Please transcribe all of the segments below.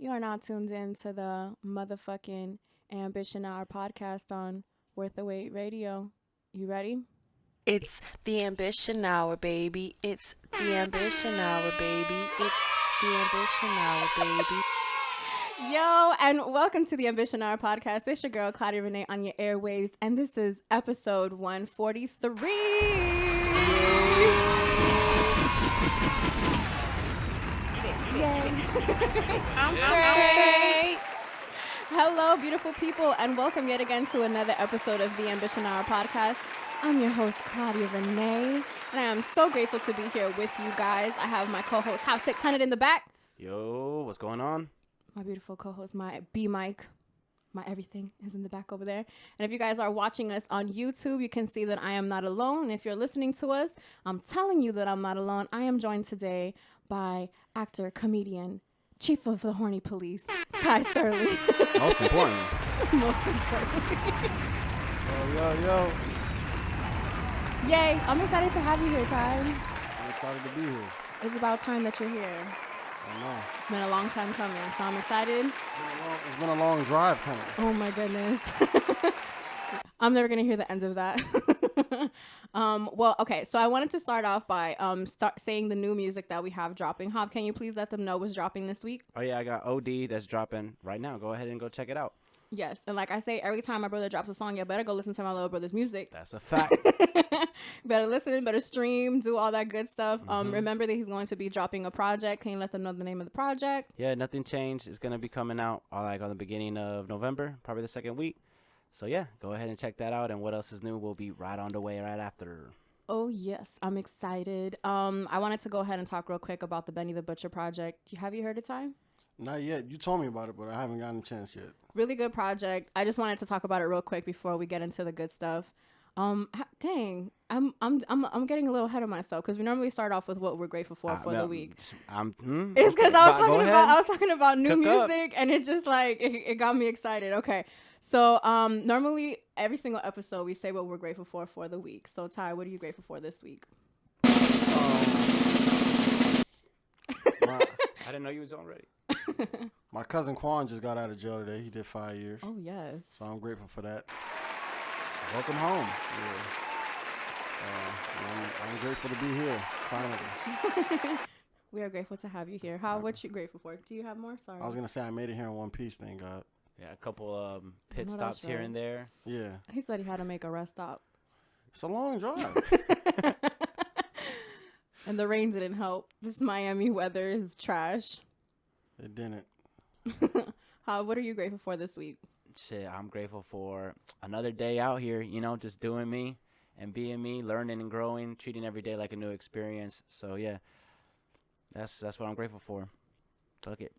You are now tuned in to the motherfucking Ambition Hour podcast on Worth the Wait Radio. You ready? It's the Ambition Hour, baby. It's the Ambition Hour, baby. It's the Ambition Hour, baby. Yo, and welcome to the Ambition Hour podcast. It's your girl, Claudia Renee, on your airwaves, and this is episode 143. Yay. I'm straight. Hello, beautiful people, and welcome yet again to another episode of the Ambition Hour podcast. I'm your host, Claudia Renee, and I am so grateful to be here with you guys. I have my co-host, House 600 in the back. Yo, what's going on? My beautiful co-host, my B-Mike, my everything is in the back over there. And if you guys are watching us on YouTube, you can see that I am not alone. And if you're listening to us, I'm telling you that I'm not alone. I am joined today by actor, comedian, chief of the horny police, Ty Sterlin. Most importantly. Most importantly. Yo. Yay, I'm excited to have you here, Ty. I'm excited to be here. It's about time that you're here. I know. It's been a long time coming, so I'm excited. It's been a long drive coming. Oh my goodness. I'm never going to hear the end of that. Well, okay, so I wanted to start off by saying the new music that we have dropping. Hav, can you please let them know what's dropping this week? Oh, yeah, I got Audi that's dropping right now. Go ahead and go check it out. Yes, and like I say, every time my brother drops a song, you better go listen to my little brother's music. That's a fact. Better listen, better stream, do all that good stuff. Remember that he's going to be dropping a project. Can you let them know the name of the project? Yeah, nothing changed. It's going to be coming out like on the beginning of November, probably the second week. So, yeah, go ahead and check that out. And what else is new will be right on the way right after. Oh, yes. I'm excited. I wanted to go ahead and talk real quick about the Benny the Butcher project. Have you heard it, Ty? Not yet. You told me about it, but I haven't gotten a chance yet. Really good project. I just wanted to talk about it real quick before we get into the good stuff. Dang, I'm getting a little ahead of myself because we normally start off with what we're grateful for the week. It's because I was talking about new music and it just like it got me excited. Okay, so normally every single episode we say what we're grateful for the week. So Ty, what are you grateful for this week? I didn't know you was on ready. My cousin Quan just got out of jail today. He did 5 years. Oh yes. So I'm grateful for that. Welcome home. Yeah. I'm grateful to be here. Finally. We are grateful to have you here. What you grateful for? Do you have more? Sorry. I was gonna say I made it here in one piece. Thank God. Yeah, a couple pit stops here and there. Yeah. He said he had to make a rest stop. It's a long drive. And the rain didn't help. This Miami weather is trash. It didn't. What are you grateful for this week? Shit, I'm grateful for another day out here, just doing me and being me, learning and growing, treating every day like a new experience. So, yeah, that's what I'm grateful for. Fuck it.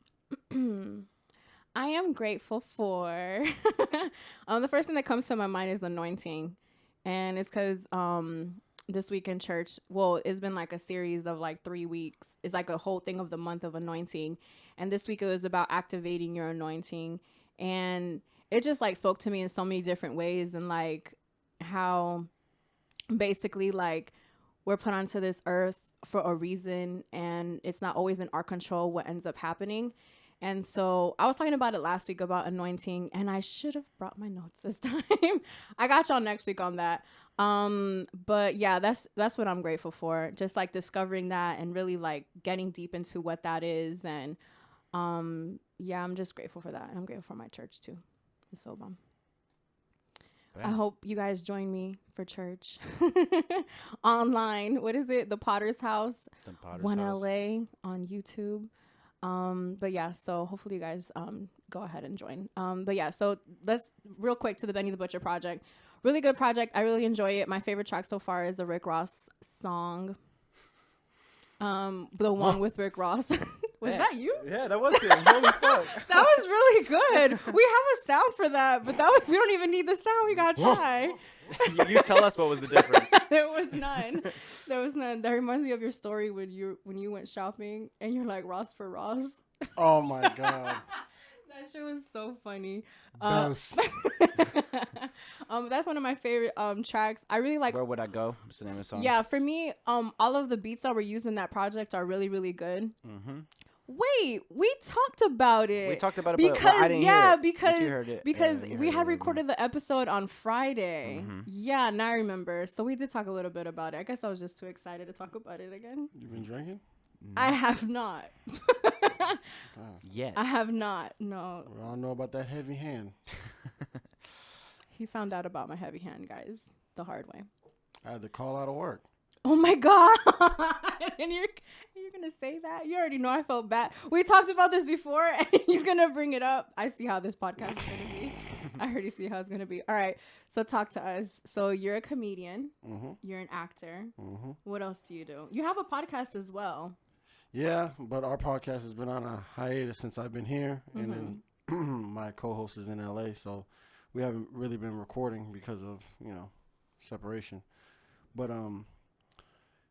I am grateful for the first thing that comes to my mind is anointing. And it's because this week in church, well, it's been like a series of like 3 weeks. It's like a whole thing of the month of anointing. And this week it was about activating your anointing. And it just like spoke to me in so many different ways, and like how basically like we're put onto this earth for a reason, and it's not always in our control what ends up happening. And so I was talking about it last week about anointing, and I should have brought my notes this time. I got y'all next week on that. But yeah, that's what I'm grateful for. Just like discovering that and really like getting deep into what that is. And yeah, I'm just grateful for that. And I'm grateful for my church too. It's so bomb. Yeah. I hope you guys join me for church online. What is it? The Potter's House, 1 LA on YouTube. But yeah, so hopefully you guys go ahead and join. But yeah, so let's real quick to the Benny the Butcher project. Really good project. I really enjoy it. My favorite track so far is the Rick Ross song. The one with Rick Ross. Was that you? Yeah, that was him. Holy fuck. That was really good. We have a sound for that, but we don't even need the sound. We gotta try. You tell us what was the difference. There was none. That reminds me of your story when you went shopping and you're like Ross for Ross. Oh my God. That shit was so funny. That's one of my favorite tracks. I really like. Where Would I Go? What's the name of the song? Yeah, for me, all of the beats that were used in that project are really, really good. Mm-hmm. Wait, we talked about it. We talked about it, because but I didn't hear it. because But you heard it. because Yeah, you we heard had it. recorded the episode on Friday. Mhm. Yeah, now I remember. So we did talk a little bit about it. I guess I was just too excited to talk about it again. You been drinking? I have not. Yes. I have not. No. Well, I don't know about that heavy hand. He found out about my heavy hand, guys, the hard way. I had to call out of work. Oh my God. And you're going to say that? You already know I felt bad. We talked about this before and he's going to bring it up. I see how this podcast is going to be. I already see how it's going to be. All right. So talk to us. So you're a comedian. Mm-hmm. You're an actor. Mm-hmm. What else do you do? You have a podcast as well. Yeah, but our podcast has been on a hiatus since I've been here. And then my co-host is in LA. So we haven't really been recording because of, separation. But,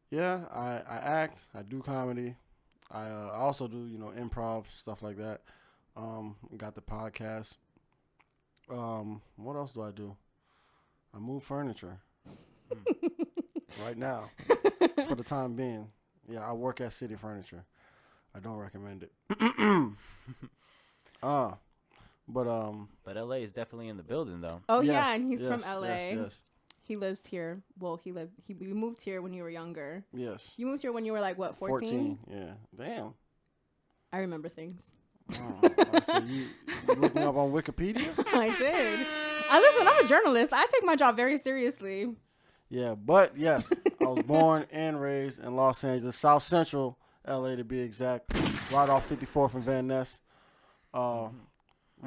yeah, I act, I do comedy. I also do, improv, stuff like that. Got the podcast. What else do I do? I move furniture right now for the time being. Yeah, I work at City Furniture. I don't recommend it. But LA is definitely in the building though. Oh, yes, yeah, and he's from yes, LA. Yes. He lives here. Well, we moved here when you were younger. Yes. You moved here when you were like, what, 14? Yeah. Damn. I remember things. So you looked me up on Wikipedia? I did. Listen, I'm a journalist. I take my job very seriously. Yeah, but yes, I was born and raised in Los Angeles, South Central LA to be exact, right off 54th and Van Ness. Right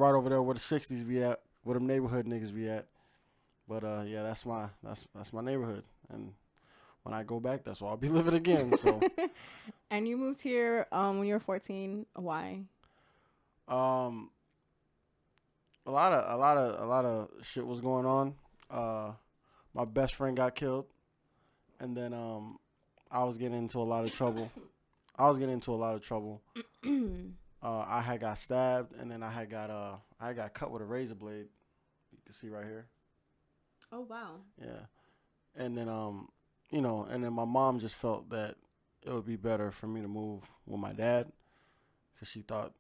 over there where the 60s be at, where them neighborhood niggas be at. But yeah, that's my neighborhood, and when I go back, that's where I'll be living again. So. And you moved here when you were 14. Why? A lot of shit was going on. My best friend got killed, and then I was getting into a lot of trouble. I had got stabbed, and then I got cut with a razor blade. You can see right here. Oh wow. Yeah, and then and then my mom just felt that it would be better for me to move with my dad, because she thought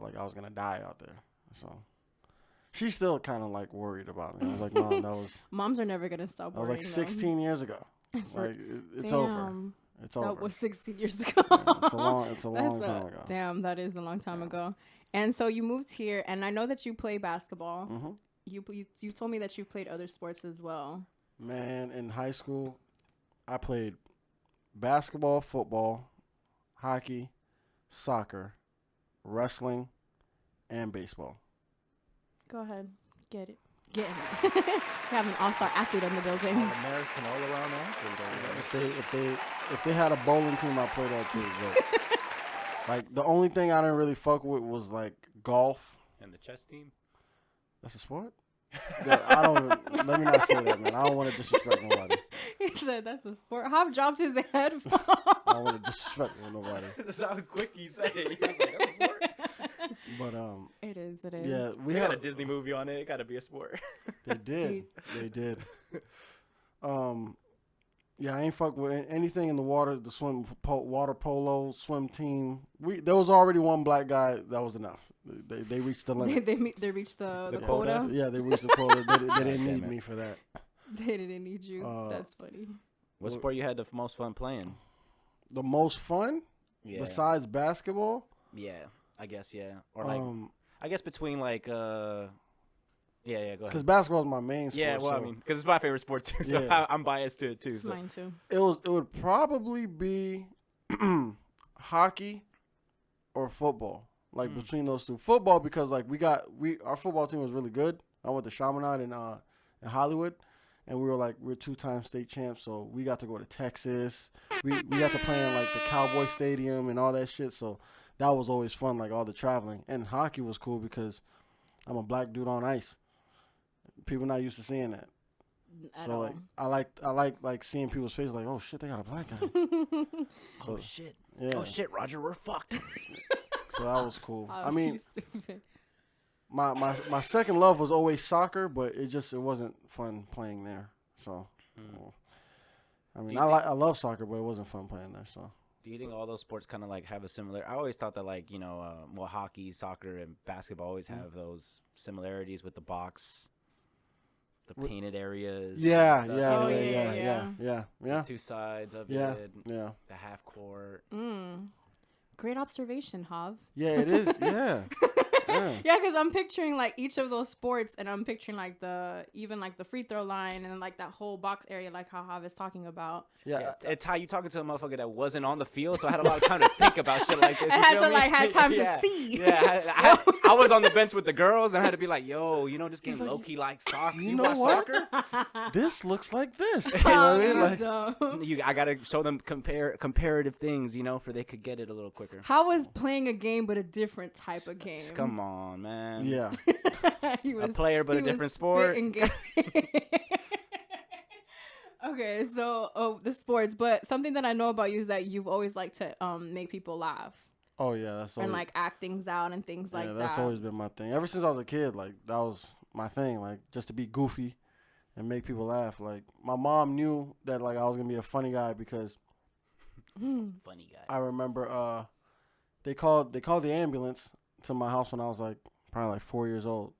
like I was gonna die out there. So she's still kind of like worried about me. I was like, Mom, that was moms are never gonna stop that was worrying. like 16 years ago. Like it's over. It's over. That was 16 years ago. Yeah, it's a long time ago. Damn, that is a long time ago. And so you moved here, and I know that you play basketball. Mm-hmm. You told me that you played other sports as well. Man, in high school, I played basketball, football, hockey, soccer, wrestling, and baseball. Go ahead. Get it. We have an all-star athlete in the building. American all-around athlete. If they had a bowling team, I'd play that too. But like the only thing I didn't really fuck with was like golf. And the chess team. That's a sport? I don't. Let me not say that, man. I don't want to disrespect nobody. He said that's a sport. Hop dropped his headphone. I don't want to disrespect nobody. That's how quick he said it. He was like, that's a sport. But it is. yeah, we had had a Disney movie on it. It got to be a sport. They did. Yeah, I ain't fuck with anything in the water. The water polo, swim team. There was already one black guy. That was enough. They reached the limit. they reached the quota? quota. Yeah, they reached the quota. They didn't need me for that. They didn't need you. That's funny. What sport you had the most fun playing? The most fun? Yeah. Besides basketball? Yeah, I guess, yeah. Or like, I guess between like, yeah, go ahead. Because basketball is my main sport. Yeah, well, I mean, because it's my favorite sport too, so Yeah. I'm biased to it too. It's mine too. It would probably be hockey or football. Like between those two. Football, because like our football team was really good. I went to Chaminade in Hollywood, and we're 2-time state champs, so we got to go to Texas. We got to play in like the Cowboy Stadium and all that shit, so that was always fun, like all the traveling. And hockey was cool because I'm a black dude on ice. People not used to seeing that. So like I like seeing people's faces like, oh shit, they got a black guy. Oh shit. Yeah. Oh shit, Roger, we're fucked. So that was cool. Oh, I mean, you stupid. my second love was always soccer, but it wasn't fun playing there. So I mean, I love soccer, but it wasn't fun playing there. So Do Do you think all those sports kind of like have a similar? I always thought that like well, hockey, soccer, and basketball always have those similarities with the box, the painted areas. Yeah, and stuff, yeah, Oh, yeah, yeah, yeah, yeah. yeah, yeah, yeah, The two sides of yeah, it, yeah. the half court. Great observation, Hav. Yeah, it is. Yeah, yeah. Yeah, because I'm picturing like each of those sports, and I'm picturing like even like the free throw line and like that whole box area, like how Hav is talking about. Yeah, It's how you talking to a motherfucker that wasn't on the field, so I had a lot of time to think about shit like this. I you had feel to me? like had time Yeah, to see. Yeah, I was on the bench with the girls and I had to be like, yo, this game He's like, low key like soccer. you You know watch what? soccer? This looks like this. You know what I Oh, mean? you Like, dumb. I gotta show them comparative things, for they could get it a little quicker. How was playing a game but a different type of game? Come on, man. yeah, He A player but he a was different sport. spitting game. Okay, so the sports, but something that I know about you is that you've always liked to make people laugh oh yeah, that's always, and like act things out and things like that's that. always been my thing. Ever since I was a kid, like that was my thing. Like just to be goofy and make people laugh. Like my mom knew that like I was gonna be a funny guy because Funny guy. I remember they called the ambulance to my house when I was like probably like 4 years old.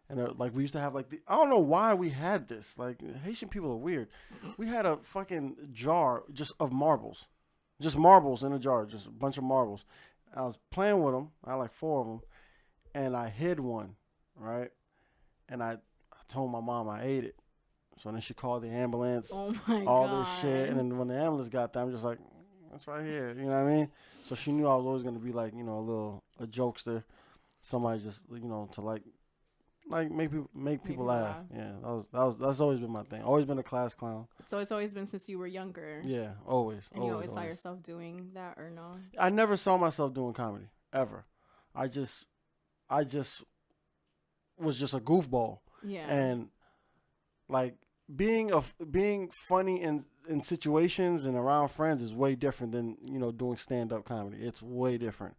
And like we used to have like I don't know why we had this. Like Haitian people are weird. We had a fucking jar just of marbles, just marbles in a jar, just a bunch of marbles. I was playing with them. I had like 4 of them, and I hid one, right? And I told my mom I ate it. So then she called the ambulance, Oh my all god! this shit. And then when the ambulance got there, I'm just like, that's right here. You know what I mean? So she knew I was always gonna be like, a jokester, somebody just to like make people laugh. Yeah, that's always been my thing. Always been a class clown. So it's always been since you were younger. Yeah, always. And you always saw yourself doing that, or no? I never saw myself doing comedy ever. I just was just a goofball. Yeah. And like being funny in situations and around friends is way different than doing stand up comedy. It's way different.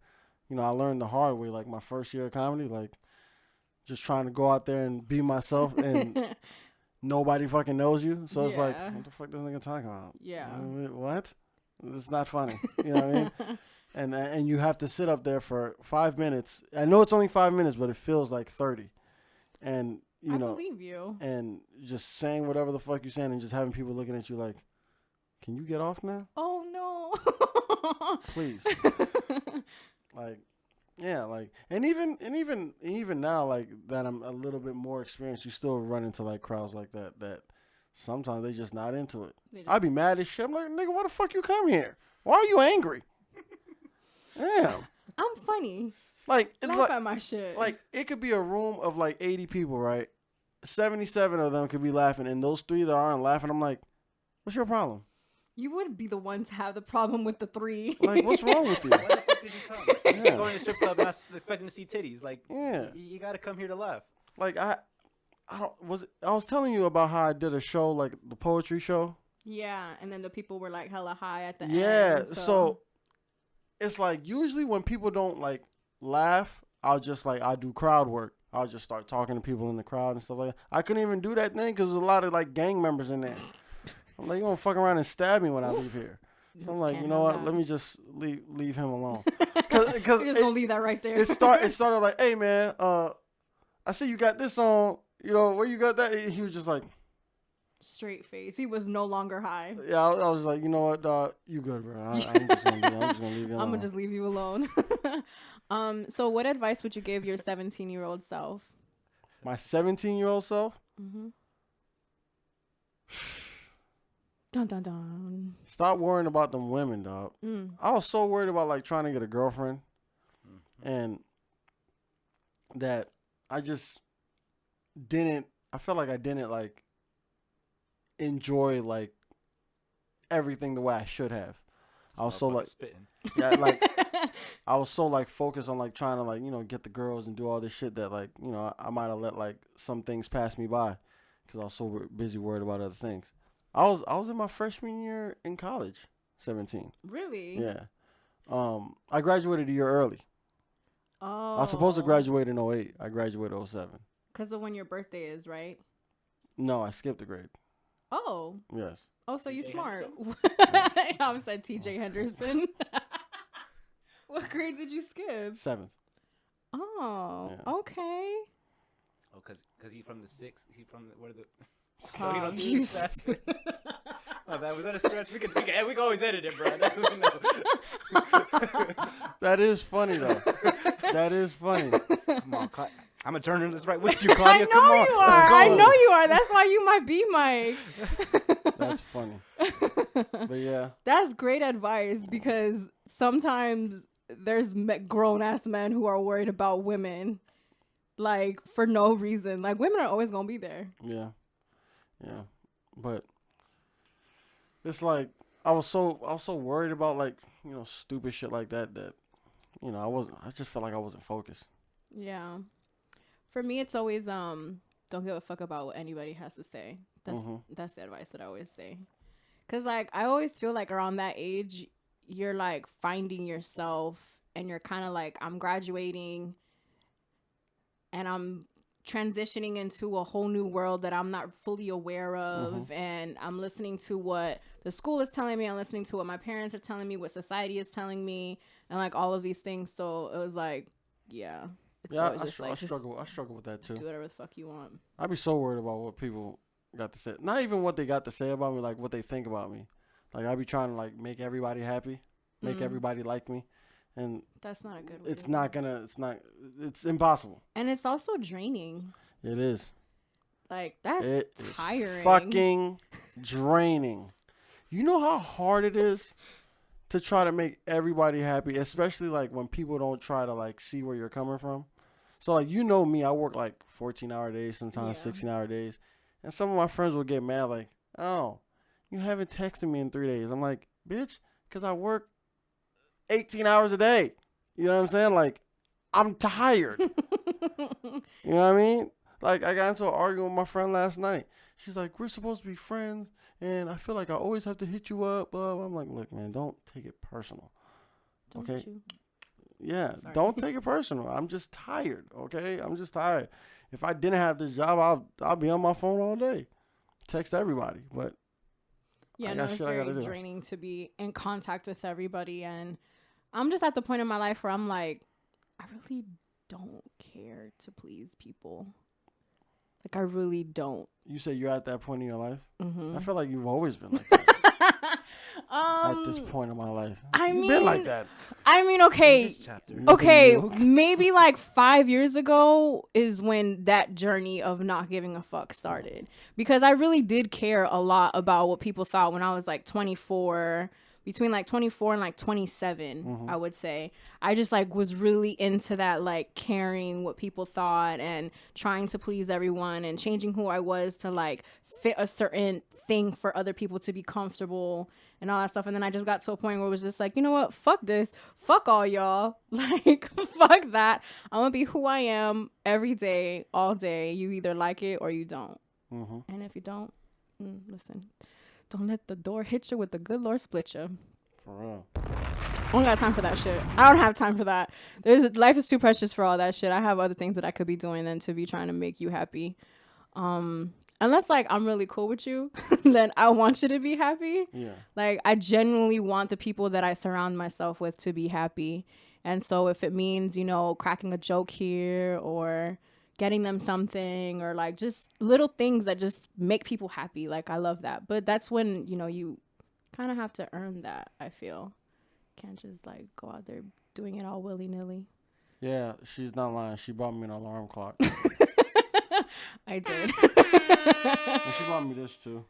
I learned the hard way. Like my first year of comedy, like just trying to go out there and be myself, and nobody fucking knows you. So it's like, what the fuck this nigga talking about? Yeah. What? It's not funny. You know what I mean? And you have to sit up there for 5 minutes. I know it's only 5 minutes, but it feels like 30. And I believe you. and just saying whatever the fuck you're saying, and just having people looking at you like, can you get off now? Oh no. Please. Like, yeah, like, and even now, like that I'm a little bit more experienced, you still run into like crowds like that sometimes they just not into it. I'd be mad as shit. I'm like, nigga, why the fuck you come here? Why are you angry? Damn. I'm funny. Like, it's Laugh at my shit. like it could be a room of like 80 people, right? 77 of them could be laughing, and those 3 that aren't laughing, I'm like, what's your problem? You would be the one to have the problem with the 3. Like, what's wrong with you? Why the fuck did you come? Yeah. You're going to a strip club not expecting to see titties. Like, Yeah. you got to come here to laugh. Like I was telling you about how I did a show, like the poetry show. Yeah, and then the people were like hella high at the end. Yeah, so it's like usually when people don't like laugh, I do crowd work. I'll just start talking to people in the crowd and stuff like that. I couldn't even do that thing because there's a lot of like gang members in there. I'm like, you gonna fuck around and stab me when I leave here. So I'm like, Can't you know have what? that. Let me just leave him alone. You're just gonna leave that right there. It started like, hey man, I see you got this on. Where you got that? He was just like, Straight face. He was no longer high. yeah. I was like, you know what, dog? You good, bro? I'm just gonna leave you alone. I'm gonna just leave you alone. So what advice would you give your 17-year-old self? My 17-year-old self. Mm-hmm. Dun dun dun. Stop worrying about them women, dog. I was so worried about like trying to get a girlfriend, and that I just didn't. I felt like I didn't like enjoy like everything the way I should have. I was so like spitting. Yeah, like I was so like focused on like trying to like get the girls and do all this shit that like I might have let like some things pass me by because I was so busy worried about other things. I was in my freshman year in college, 17. Really? Yeah. I graduated a year early. Oh. I was supposed to graduate in 08. I graduated 07. Because of when your birthday is, right? No, I skipped a grade. Oh. Yes. Oh, so you TJ smart. Henderson? I said T.J. Henderson. What grade did you skip? 7th. Oh, Yeah. okay. Oh, cause he's from the 6th. He's from the, where the. Oh, you don't do you this. Oh, that was that a stretch. We can always edit it, bro. That's what we know. That is funny though. That is funny. Come on, I'm gonna turn this right with you, Claudia. I know Come on, you let's are. go. I know you are. That's why you might be Mike. That's funny. But yeah. That's great advice because sometimes there's grown ass men who are worried about women, like for no reason. Like women are always gonna be there. Yeah. Yeah. But it's like I was so worried about like, stupid shit like that I just felt like I wasn't focused. Yeah. For me, it's always don't give a fuck about what anybody has to say. That's the advice that I always say. Cause like I always feel like around that age, you're like finding yourself, and you're kind of like I'm graduating, and I'm transitioning into a whole new world that I'm not fully aware of, and I'm listening to what the school is telling me, I'm listening to what my parents are telling me, what society is telling me, and like all of these things. So it was like, yeah. It's Yeah, just I struggle with that too. Do whatever the fuck you want. I'd be so worried about what people got to say. Not even what they got to say about me, like what they think about me. Like I'd be trying to like make everybody happy, make everybody like me, and that's not a good way. It's impossible. And it's also draining. It is. Like that's tiring. Fucking draining. You know how hard it is to try to make everybody happy, especially like when people don't try to like see where you're coming from. So like me, I work like 14-hour days, sometimes 16-hour days, and some of my friends will get mad like, "Oh, you haven't texted me in 3 days." I'm like, "Bitch, because I work 18 hours a day." You know what I'm saying? Like, I'm tired. You know what I mean? Like, I got into an argument with my friend last night. She's like, "We're supposed to be friends, and I feel like I always have to hit you up." Blah, blah. I'm like, "Look, man, don't take it personal." Okay? Yeah, Sorry. Don't take it personal. I'm just tired, okay? I'm just tired. If I didn't have this job, I'll be on my phone all day. Text everybody, but yeah, no, it's very draining to be in contact with everybody, and I'm just at the point in my life where I'm like, I really don't care to please people. Like, I really don't. You say you're at that point in your life? Mm-hmm. I feel like you've always been like that. At this point in my life. You've been like that. I mean, okay. Maybe like 5 years ago is when that journey of not giving a fuck started. Because I really did care a lot about what people thought when I was like 24. Between like 24 and like 27, I would say. I just like was really into that, like caring what people thought and trying to please everyone and changing who I was to like fit a certain thing for other people to be comfortable and all that stuff. And then I just got to a point where it was just like, you know what? Fuck this. Fuck all y'all. Like, fuck that. I'm going to be who I am every day, all day. You either like it or you don't. And if you don't, listen. Don't let the door hit you with the good Lord split you. For real. I don't got time for that shit. I don't have time for that. Life is too precious for all that shit. I have other things that I could be doing than to be trying to make you happy. Unless like I'm really cool with you, then I want you to be happy. Yeah. Like I genuinely want the people that I surround myself with to be happy. And so if it means, cracking a joke here or getting them something or like just little things that just make people happy. Like I love that. But that's when, you kind of have to earn that, I feel. Can't just like go out there doing it all willy-nilly. Yeah, she's not lying. She bought me an alarm clock. I did. And she bought me this too.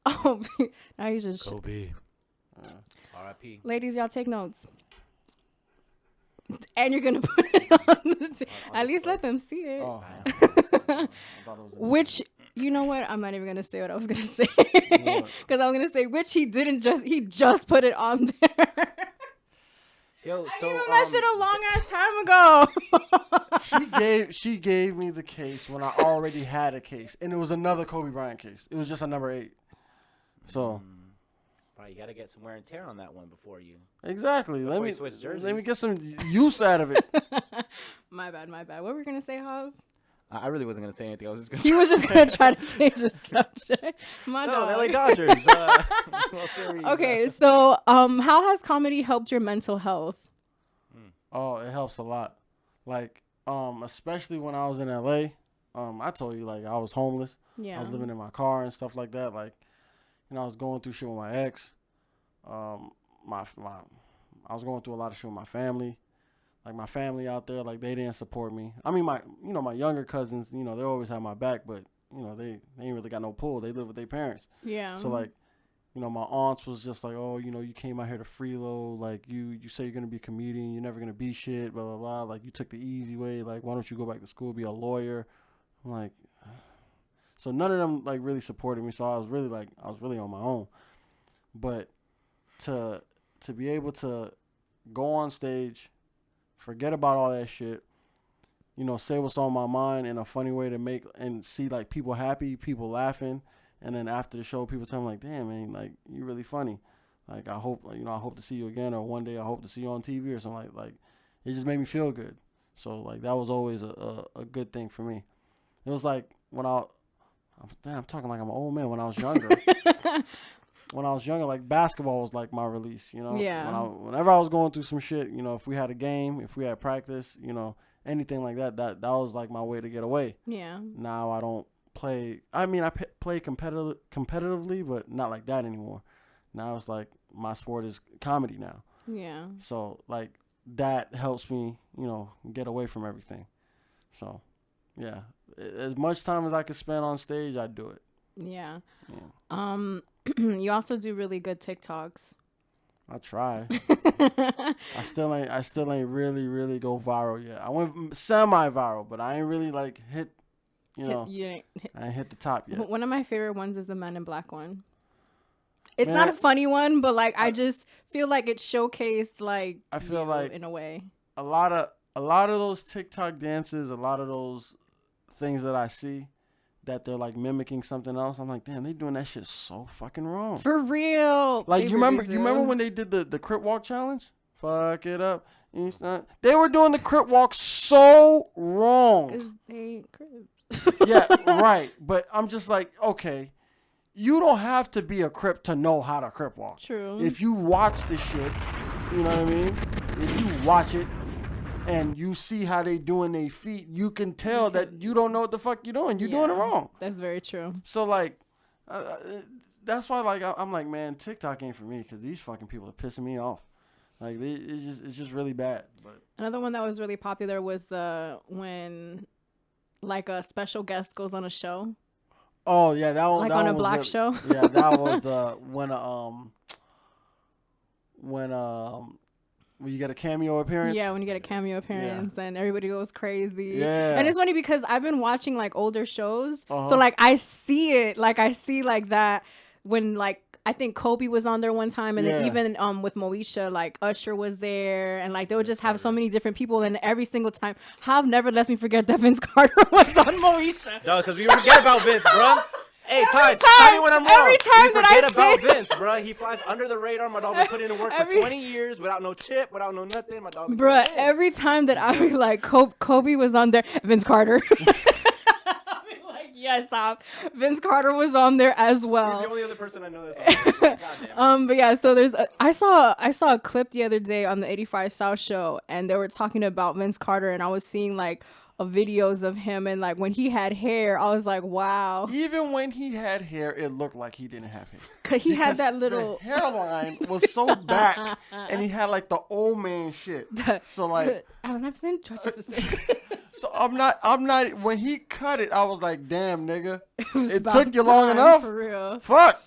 Oh, now you just... Kobe. R.I.P. Ladies, y'all take notes. And you're going to put it on the at least let them see it. Oh. Which, you know what? I'm not even going to say what I was going to say. Because I'm going to say, which he just put it on there. Yo, I gave him that shit a long ass time ago. She gave me the case when I already had a case. And it was another Kobe Bryant case. It was just a number 8. So... Right, you got to get some wear and tear on that one before you. Exactly. Let me get some use out of it. My bad. What were we going to say, Hav? I really wasn't gonna say anything. I was just gonna. He was just gonna try to change the subject. My So, dog. LA Dodgers. World Series, Okay, so how has comedy helped your mental health? Oh, it helps a lot. Like, especially when I was in LA. I told you, like, I was homeless. Yeah. I was living in my car and stuff like that. Like, I was going through shit with my ex. I was going through a lot of shit with my family. Like, my family out there, like, they didn't support me. I mean, my younger cousins, they always have my back, but, they ain't really got no pull. They live with their parents. Yeah. So, like, my aunts was just like, oh, you came out here to freeload. Like, you say you're going to be a comedian. You're never going to be shit, blah, blah, blah. Like, you took the easy way. Like, why don't you go back to school, be a lawyer? I'm like, so none of them, like, really supported me. So I was really on my own. But to be able to go on stage, forget about all that shit, say what's on my mind in a funny way to make and see, like, people happy, people laughing. And then after the show, people tell me, like, damn, man, like, you're really funny. Like, I hope to see you again, or one day I hope to see you on TV or something. Like it just made me feel good. So, like, that was always a good thing for me. It was like when I'm talking like I'm an old man. When I was younger, like, basketball was like my release, Yeah. Whenever I was going through some shit, if we had a game, if we had practice, anything like that was like my way to get away. Yeah. Now I don't play. I mean, I play competitively, but not like that anymore. Now it's like my sport is comedy now. Yeah. So, like, that helps me, get away from everything. So, yeah, as much time as I could spend on stage, I do it. Yeah. You also do really good TikToks. I try. I still ain't really go viral yet. I went semi-viral, but I ain't really, like, hit. I ain't hit the top yet. One of my favorite ones is the Men in Black one. It's not a funny one, but, like, I just feel like it showcased, like, I feel like in a way. A lot of those TikTok dances, a lot of those things that I see that they're, like, mimicking something else. I'm like, damn, they doing that shit so fucking wrong. For real. Like, you remember when they did the Crip Walk challenge? Fuck it up. They were doing the Crip Walk so wrong. 'Cause they ain't Crips. Yeah, right. But I'm just like, okay, you don't have to be a Crip to know how to Crip walk. True. If you watch this shit, you know what I mean? If you watch it and you see how they doing their feet, you can tell that you don't know what the fuck you're doing. You're doing it wrong. That's very true. So, like, that's why, like, I'm like, man, TikTok ain't for me because these fucking people are pissing me off. Like, it's just really bad. But another one that was really popular was when, like, a special guest goes on a show. Oh yeah, that one. Like that on one a was black really, show. Yeah, that was when you get a cameo appearance. Yeah, when you get a cameo appearance and everybody goes crazy. Yeah. And it's funny because I've been watching, like, older shows. So, like, I see it. Like, I see, like, that when, like, I think Kobe was on there one time, and then even with Moesha, like, Usher was there, and, like, they would just have so many different people, and every single time, Hav never lets me forget that Vince Carter was on Moesha. No, because we forget about Vince, bro. Hey, Ty, time- tell me when I'm wrong. every time we that I forget say- about Vince, bro. He flies under the radar. My dog been putting in work for 20 years without no chip, without no nothing. My dog been Bruh, putting in. every time that I be like, Kobe was on there, Vince Carter. I be like, yes, Vince Carter was on there as well. He's the only other person I know that's on. Goddamn. But yeah, so I saw a clip the other day on the 85 South show, and they were talking about Vince Carter, and I was seeing, like, videos of him, and, like, when he had hair, I was like, wow. Even when he had hair, it looked like he didn't have hair. Cause he had that The little hairline was so back, and he had, like, the old man shit. So, like, I don't have to trust you. so I'm not. When he cut it, I was like, damn, nigga, it about took you long time, enough. for real. Fuck.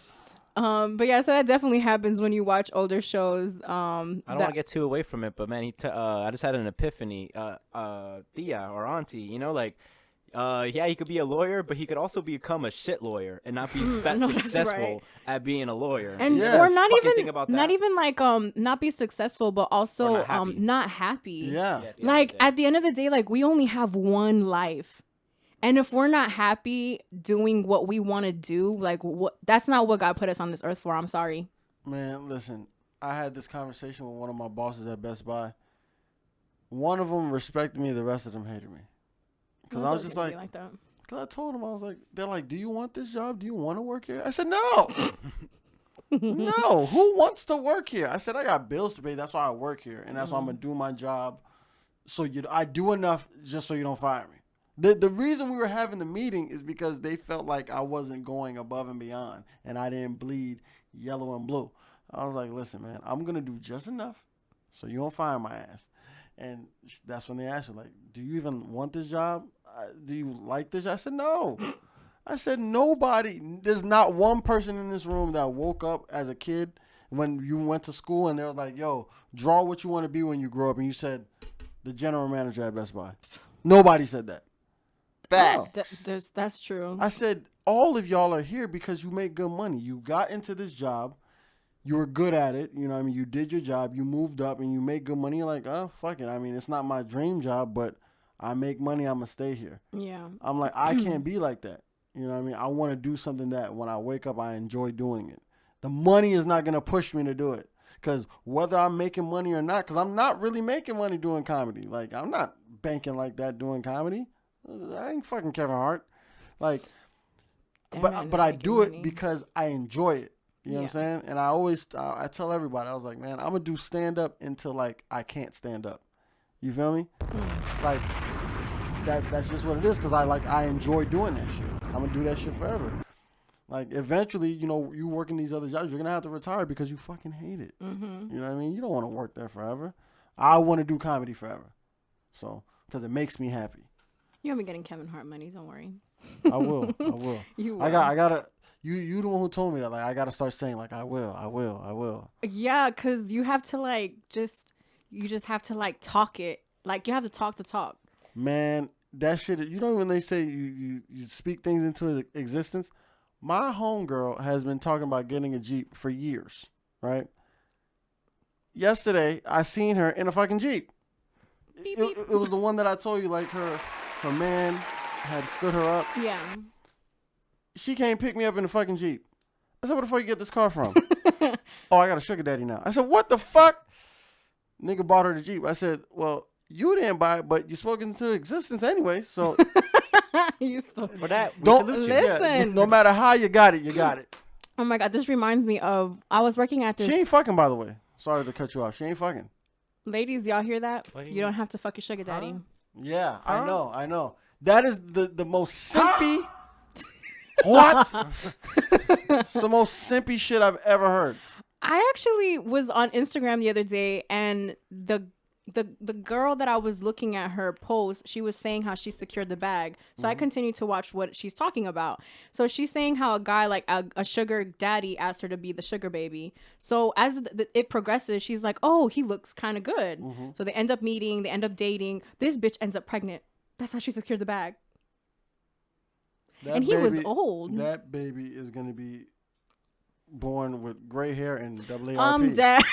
But yeah, so that definitely happens when you watch older shows. I don't want to get too away from it, but man, I just had an epiphany. Tia or auntie, like, he could be a lawyer, but he could also become a shit lawyer and not be that No, that's successful right. at being a lawyer. and Yes. or not Fucking even think about not that. even like not be successful, but also Or not happy. not happy. Yeah. at the end of the Like day. at the end of the day, like we only have one life. And if we're not happy doing what we want to do, like that's not what God put us on this earth for. I'm sorry. Man, listen, I had this conversation with one of my bosses at Best Buy. One of them respected me, the rest of them hated me. Because I was just like that. Because I told them, I was like, they're like, do you want this job? Do you want to work here? I said, no. No. Who wants to work here? I said, I got bills to pay. That's why I work here. And that's why I'm going to do my job. So I do enough just so you don't fire me. The reason we were having the meeting is because they felt like I wasn't going above and beyond. And I didn't bleed yellow and blue. I was like, listen, man, I'm going to do just enough so you don't fire my ass. And that's when they asked me, like, do you even want this job? Do you like this? I said, no. I said, there's not one person in this room that woke up as a kid when you went to school and they were like, yo, draw what you want to be when you grow up. And you said, the general manager at Best Buy. Nobody said that. Facts. That's true. I said, all of y'all are here because you make good money. You got into this job. You were good at it. You know what I mean? You did your job. You moved up and you make good money. You're like, oh, fuck it. I mean, it's not my dream job, but I make money. I'm going to stay here. Yeah. I'm like, I can't be like that. You know what I mean? I want to do something that when I wake up, I enjoy doing it. The money is not going to push me to do it. Because whether I'm making money or not, because I'm not really making money doing comedy. Like, I'm not banking like that doing comedy. I ain't fucking Kevin Hart. Like, but I do it because I enjoy it. You know what I'm saying? And I tell everybody, I was like, man, I'm going to do stand-up until, like, I can't stand up. You feel me? Like, that's just what it is because I enjoy doing that shit. I'm going to do that shit forever. Like, eventually, you know, you working these other jobs, you're going to have to retire because you fucking hate it. Mm-hmm. You know what I mean? You don't want to work there forever. I want to do comedy forever. So, because it makes me happy. You'll be getting Kevin Hart money, don't worry. I will. You will. I gotta... You the one who told me that. Like, I gotta start saying, like, I will. Yeah, because you have to, like, you just have to, like, talk it. Like, you have to talk the talk. Man, that shit, you know when they say you speak things into existence? My homegirl has been talking about getting a Jeep for years, right? Yesterday, I seen her in a fucking Jeep. Beep, beep. It was the one that I told you, like, her man had stood her up. Yeah. She came pick me up in the fucking Jeep. I said, where the fuck you get this car from? Oh, I got a sugar daddy now. I said, what the fuck? Nigga bought her the Jeep. I said, well, you didn't buy it, but you spoke into existence anyway, so. You still. For that, don't listen. Yeah, no matter how you got it, you got it. Oh my God, this reminds me of, I was working at this. She ain't fucking, by the way. Sorry to cut you off. She ain't fucking. Ladies, y'all hear that? What do You don't have to fuck your sugar daddy. Yeah, I know. That is the most simpy. What? It's the most simpy shit I've ever heard. I actually was on Instagram the other day, and the girl that I was looking at her post, she was saying how she secured the bag. So I continued to watch what she's talking about. So she's saying how a guy, like a sugar daddy, asked her to be the sugar baby. So as it progresses, she's like, oh, he looks kind of good. So they end up meeting, they end up dating. This bitch ends up pregnant. That's how she secured the bag. And he was old. That baby is going to be born with gray hair and AARP. Dad.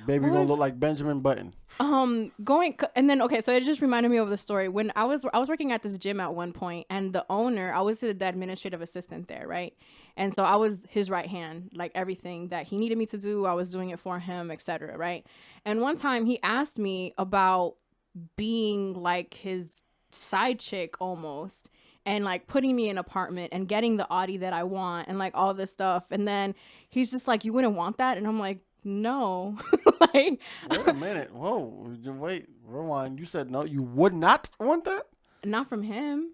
Baby gonna look like Benjamin Button. And then so it just reminded me of the story when I was working at this gym at one point, and the owner, I was the administrative assistant there, right? And so I was his right hand, like everything that he needed me to do, I was doing it for him, etc. Right? And one time he asked me about being like his side chick almost, and like putting me in an apartment and getting the Audi that I want and like all this stuff. And then he's just like, you wouldn't want that? And I'm like, no. Like, wait a minute. Whoa. Wait. Rewind. You said no. You would not want that? Not from him.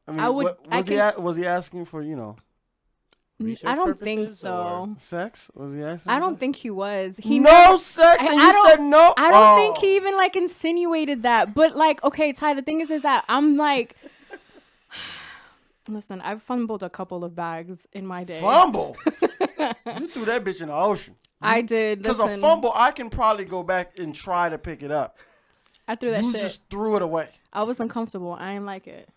I mean, I would. Was he asking for, you know, I don't think so. Sex? Was he asking? I don't think he was. No sex, and you said no. I don't think he even like insinuated that. But like, okay, Ty. The thing is that I'm like, listen, I've fumbled a couple of bags in my day. Fumble? You threw that bitch in the ocean. I did. Because a fumble, I can probably go back and try to pick it up. I threw that shit. You just threw it away. I was uncomfortable. I didn't like it.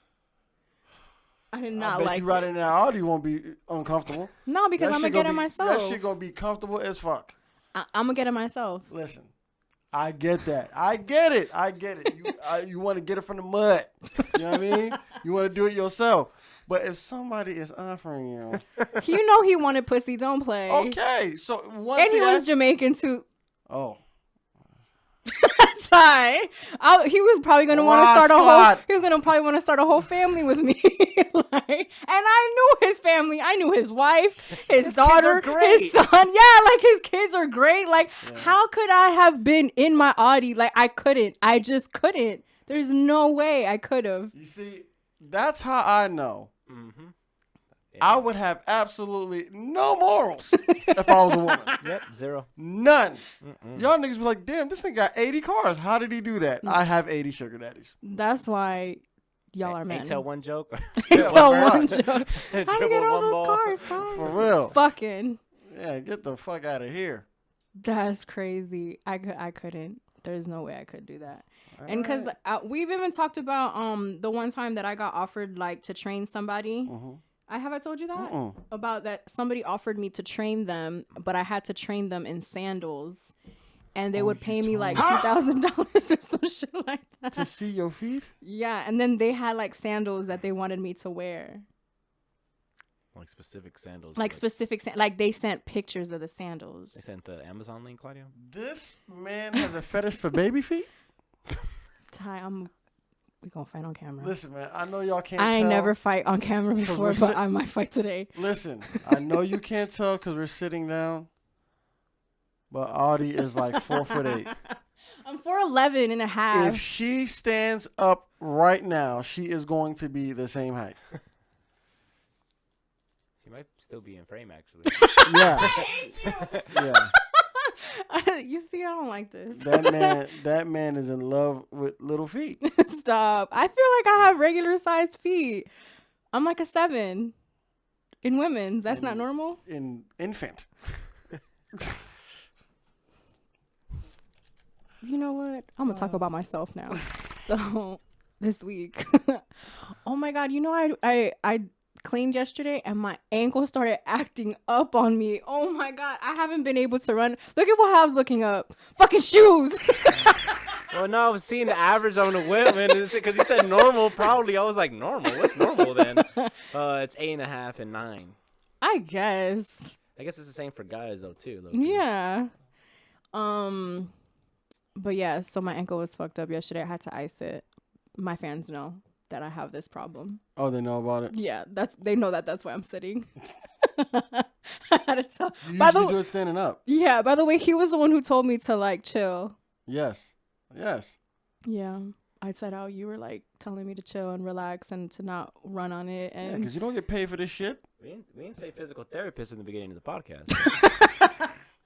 I did not I bet like you right in that Audi won't be uncomfortable. No, because I'm going to get it myself. That shit going to be comfortable as fuck. I'm going to get it myself. Listen, I get that. I get it. You want to get it from the mud. You know what I mean? You want to do it yourself. But if somebody is offering you. You know he wanted pussy. Don't play. Okay. So once and he was Jamaican too. Oh. Ty. He was probably gonna want to Wow, start a whole. Scott. He was gonna probably want to start a whole family with me. Like, and I knew his family. I knew his wife, his daughter, kids are great. his son. Yeah, like his kids are great. Like, how could I have been in my Audi? Like, I couldn't. I just couldn't. There's no way I could have. You see, that's how I know. Mm-hmm. I would have absolutely no morals if I was a woman. Yep, zero. None. Mm-mm. Y'all niggas be like, damn, this thing got 80 cars. How did he do that? I have 80 sugar daddies. That's why y'all are men. Ain't tell one joke. Tell one one joke. joke. How you Dribble get all one those ball. cars, Ty? For real. Fucking. Yeah, get the fuck out of here. That's crazy. I couldn't. There's no way I could do that. And because Alright. we've even talked about the one time that I got offered like to train somebody. Have I told you that? About that somebody offered me to train them, but I had to train them in sandals. And they would pay me like $2,000 or some shit like that. To see your feet? Yeah, and then they had like sandals that they wanted me to wear. Like specific sandals. Like specific, like they sent pictures of the sandals. They sent the Amazon link, Claudio. This man has a fetish for baby feet? Ty, we gonna fight on camera. Listen, man, I know y'all can't I tell. ain't never fight on camera before, we're but I might fight today. Listen, I know you can't tell because we're sitting down, but Audi is like 4'8". I'm 4'11 and a half. If she stands up right now, she is going to be the same height. She might still be in frame, actually. Yeah. Yeah. You see, I don't like this. That man is in love with little feet. Stop. I feel like I have regular sized feet. I'm like a 7 in women's. That's not normal. In infant. You know what? I'm gonna talk about myself now. So this week, oh my God, you know I cleaned yesterday and my ankle started acting up on me. Oh my God, I haven't been able to run. Look at what I was looking up. Fucking shoes. Well, no, I was seeing the average on the women because he said normal. Probably, I was like, normal. What's normal then? It's 8.5 and 9. I guess. I guess it's the same for guys though too. Low-key. Yeah. But yeah, so my ankle was fucked up yesterday. I had to ice it. My fans know that I have this problem. Oh, they know about it? Yeah, they know that's why I'm sitting. I had to tell. You usually do it standing up. Yeah, by the way, he was the one who told me to like chill. Yes. Yeah. I said how you were like telling me to chill and relax and to not run on it. Yeah, And because you don't get paid for this shit. We didn't say physical therapist in the beginning of the podcast.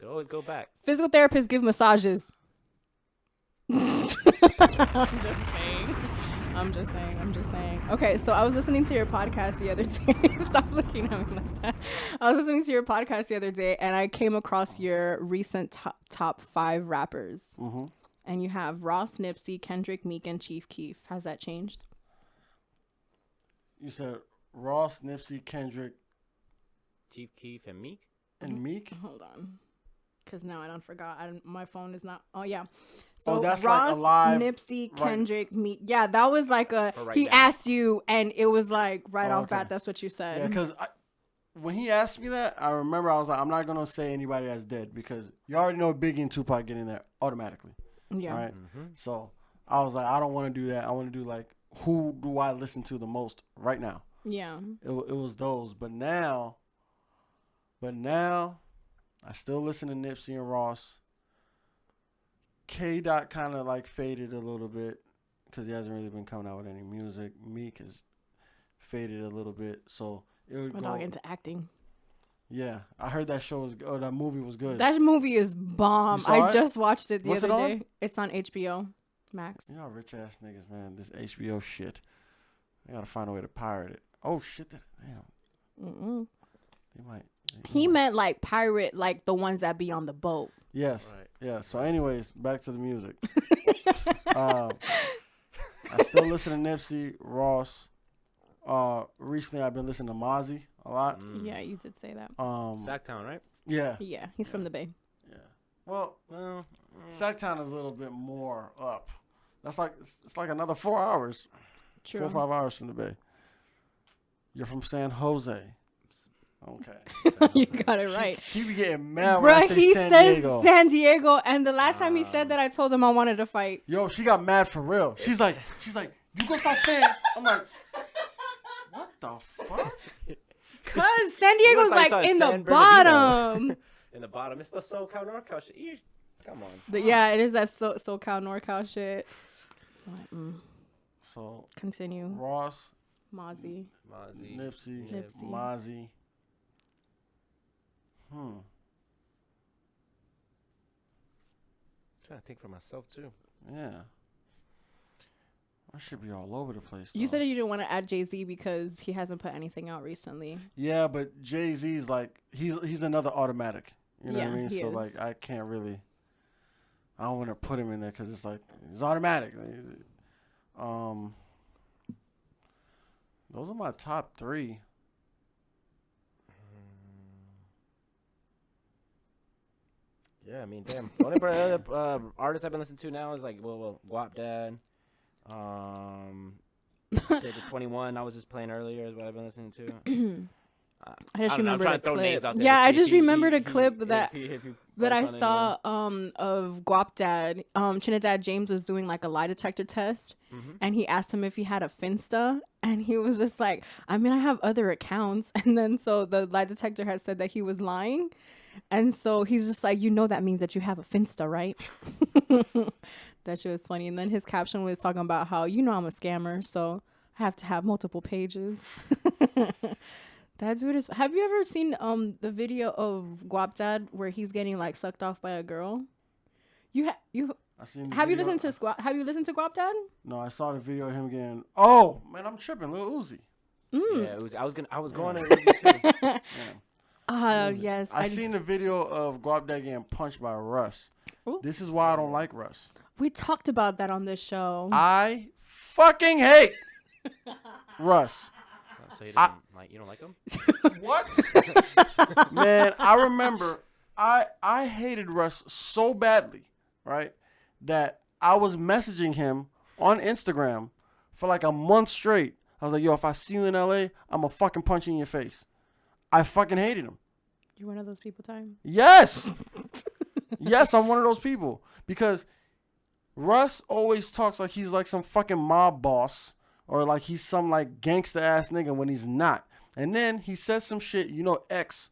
Could always go back. physical therapists give massages. I'm just saying. Okay, so I was listening to your podcast the other day. Stop looking at me like that. I was listening to your podcast the other day, and I came across your recent top 5 rappers. Mm-hmm. And you have Ross, Nipsey, Kendrick, Meek, and Chief Keef. Has that changed? You said Ross, Nipsey, Kendrick, Chief Keef and Meek. and Meek? Hold on. Because now I don't forgot. My phone is not. Oh, yeah. So that's Ross, like a live, Nipsey, Kendrick, Meek. Yeah, that was like right he now. asked you, and it was like right off okay. bat, that's what you said. Yeah, because when he asked me that, I remember I was like, I'm not going to say anybody that's dead because you already know Biggie and Tupac get in there automatically. Yeah. Right? Mm-hmm. So I was like, I don't want to do that. I want to do like, who do I listen to the most right now? Yeah. It was those. But now, I still listen to Nipsey and Ross. K-Dot kind of like faded a little bit because he hasn't really been coming out with any music. Meek has faded a little bit. So it would My go. dog into acting. Yeah, I heard that show that movie was good. That movie is bomb. You saw I it? just watched it the What's other it on? day. It's on HBO Max. You know, rich ass niggas, man. This HBO shit. I gotta find a way to pirate it. Oh shit! Damn. Mm-mm. They might. He meant like pirate, like the ones that be on the boat. Yes. Right. Yeah. So, anyways, back to the music. I still listen to Nipsey, Ross. Recently, I've been listening to Mozzie a lot. Yeah, you did say that. Sacktown, right? Yeah. Yeah, he's from the Bay. Yeah. Well, Sacktown is a little bit more up. That's like it's like another 4 hours. True. 4 or 5 hours from the Bay. You're from San Jose. Okay. You got it right. She be getting mad when I Bruh, say he San says Diego. San Diego, and the last time he said that, I told him I wanted to fight. Yo, she got mad for real. She's like, you gonna stop saying? I'm like, what the fuck? Cause San Diego's like in the bottom. In the bottom, it's the SoCal NorCal shit. Come on. Yeah, it is that SoCal NorCal shit. So Continue. Ross, Mozzie. Nipsey. Mozzie. Trying to think for myself too. Yeah. I should be all over the place. You said you didn't want to add Jay-Z because he hasn't put anything out recently. Yeah, but Jay-Z's like he's another automatic. You know what I mean? So is. like I can't really. I don't want to put him in there because it's like it's automatic. Those are my top 3. Yeah, I mean, damn. The only other artist I've been listening to now is like, Guap Dad. Shit, the 21 I was just playing earlier is what I've been listening to. I just remember the clip. Yeah, I just remember the clip that I saw of Guap Dad. Trinidad James was doing like a lie detector test, and he asked him if he had a Finsta, and he was just like, I mean, I have other accounts, and then so the lie detector had said that he was lying, and so he's just like, that means that you have a Finsta, right? That shit was funny. And then his caption was talking about how I'm a scammer, so I have to have multiple pages. That dude is. Have you ever seen the video of Guap Dad where he's getting like sucked off by a girl? Have you listened to Guap Dad? No, I saw the video of him getting. Oh man, I'm tripping, Lil Uzi. Yeah, Uzi. I was going to Uzi too. Yes. I seen the video of Guap Dad getting punched by Russ. Ooh. This is why I don't like Russ. We talked about that on this show. I fucking hate Russ. So you don't like him? What? Man, I remember I hated Russ so badly, right, that I was messaging him on Instagram for like a month straight. I was like, yo, if I see you in LA, I'm gonna fucking punch you in your face. I fucking hated him. You're one of those people, Time? Yes. Yes, I'm one of those people. Because Russ always talks like he's like some fucking mob boss or like he's some like gangster ass nigga when he's not. And then he says some shit, X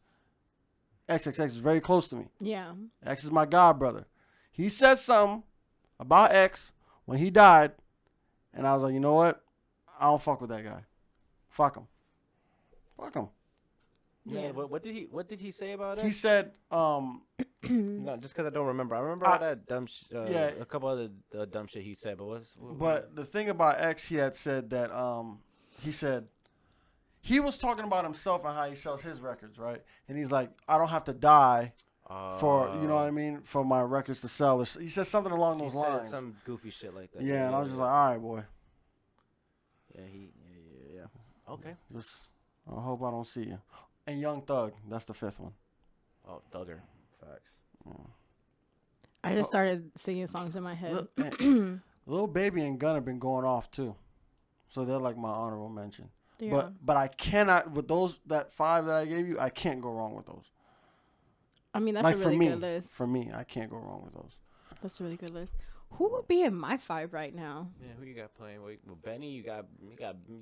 is very close to me. Yeah. X is my god brother. He said something about X when he died, and I was like, you know what? I don't fuck with that guy. Fuck him. Yeah. What did he say about it? He said, no, just because I don't remember. I remember all that dumb a couple other dumb shit he said, but the thing about X, he had said that he said he was talking about himself and how he sells his records, right? And he's like, I don't have to die for, you know what I mean, for my records to sell. He said something along those lines. Some goofy shit like that. Yeah, and I was just like, all right, boy. Yeah. Okay. I hope I don't see you. And Young Thug, that's the 5th one. Oh, Thugger. Facts. Yeah. I just started singing songs in my head. Lil Baby and Gunna been going off too, so they're like my honorable mention. Yeah. But I cannot with that 5 that I gave you. I can't go wrong with those. I mean, that's like a really for me, good list. For me, I can't go wrong with those. That's a really good list. Who would be in my 5 right now? Yeah, who you got playing? Well, Benny, you got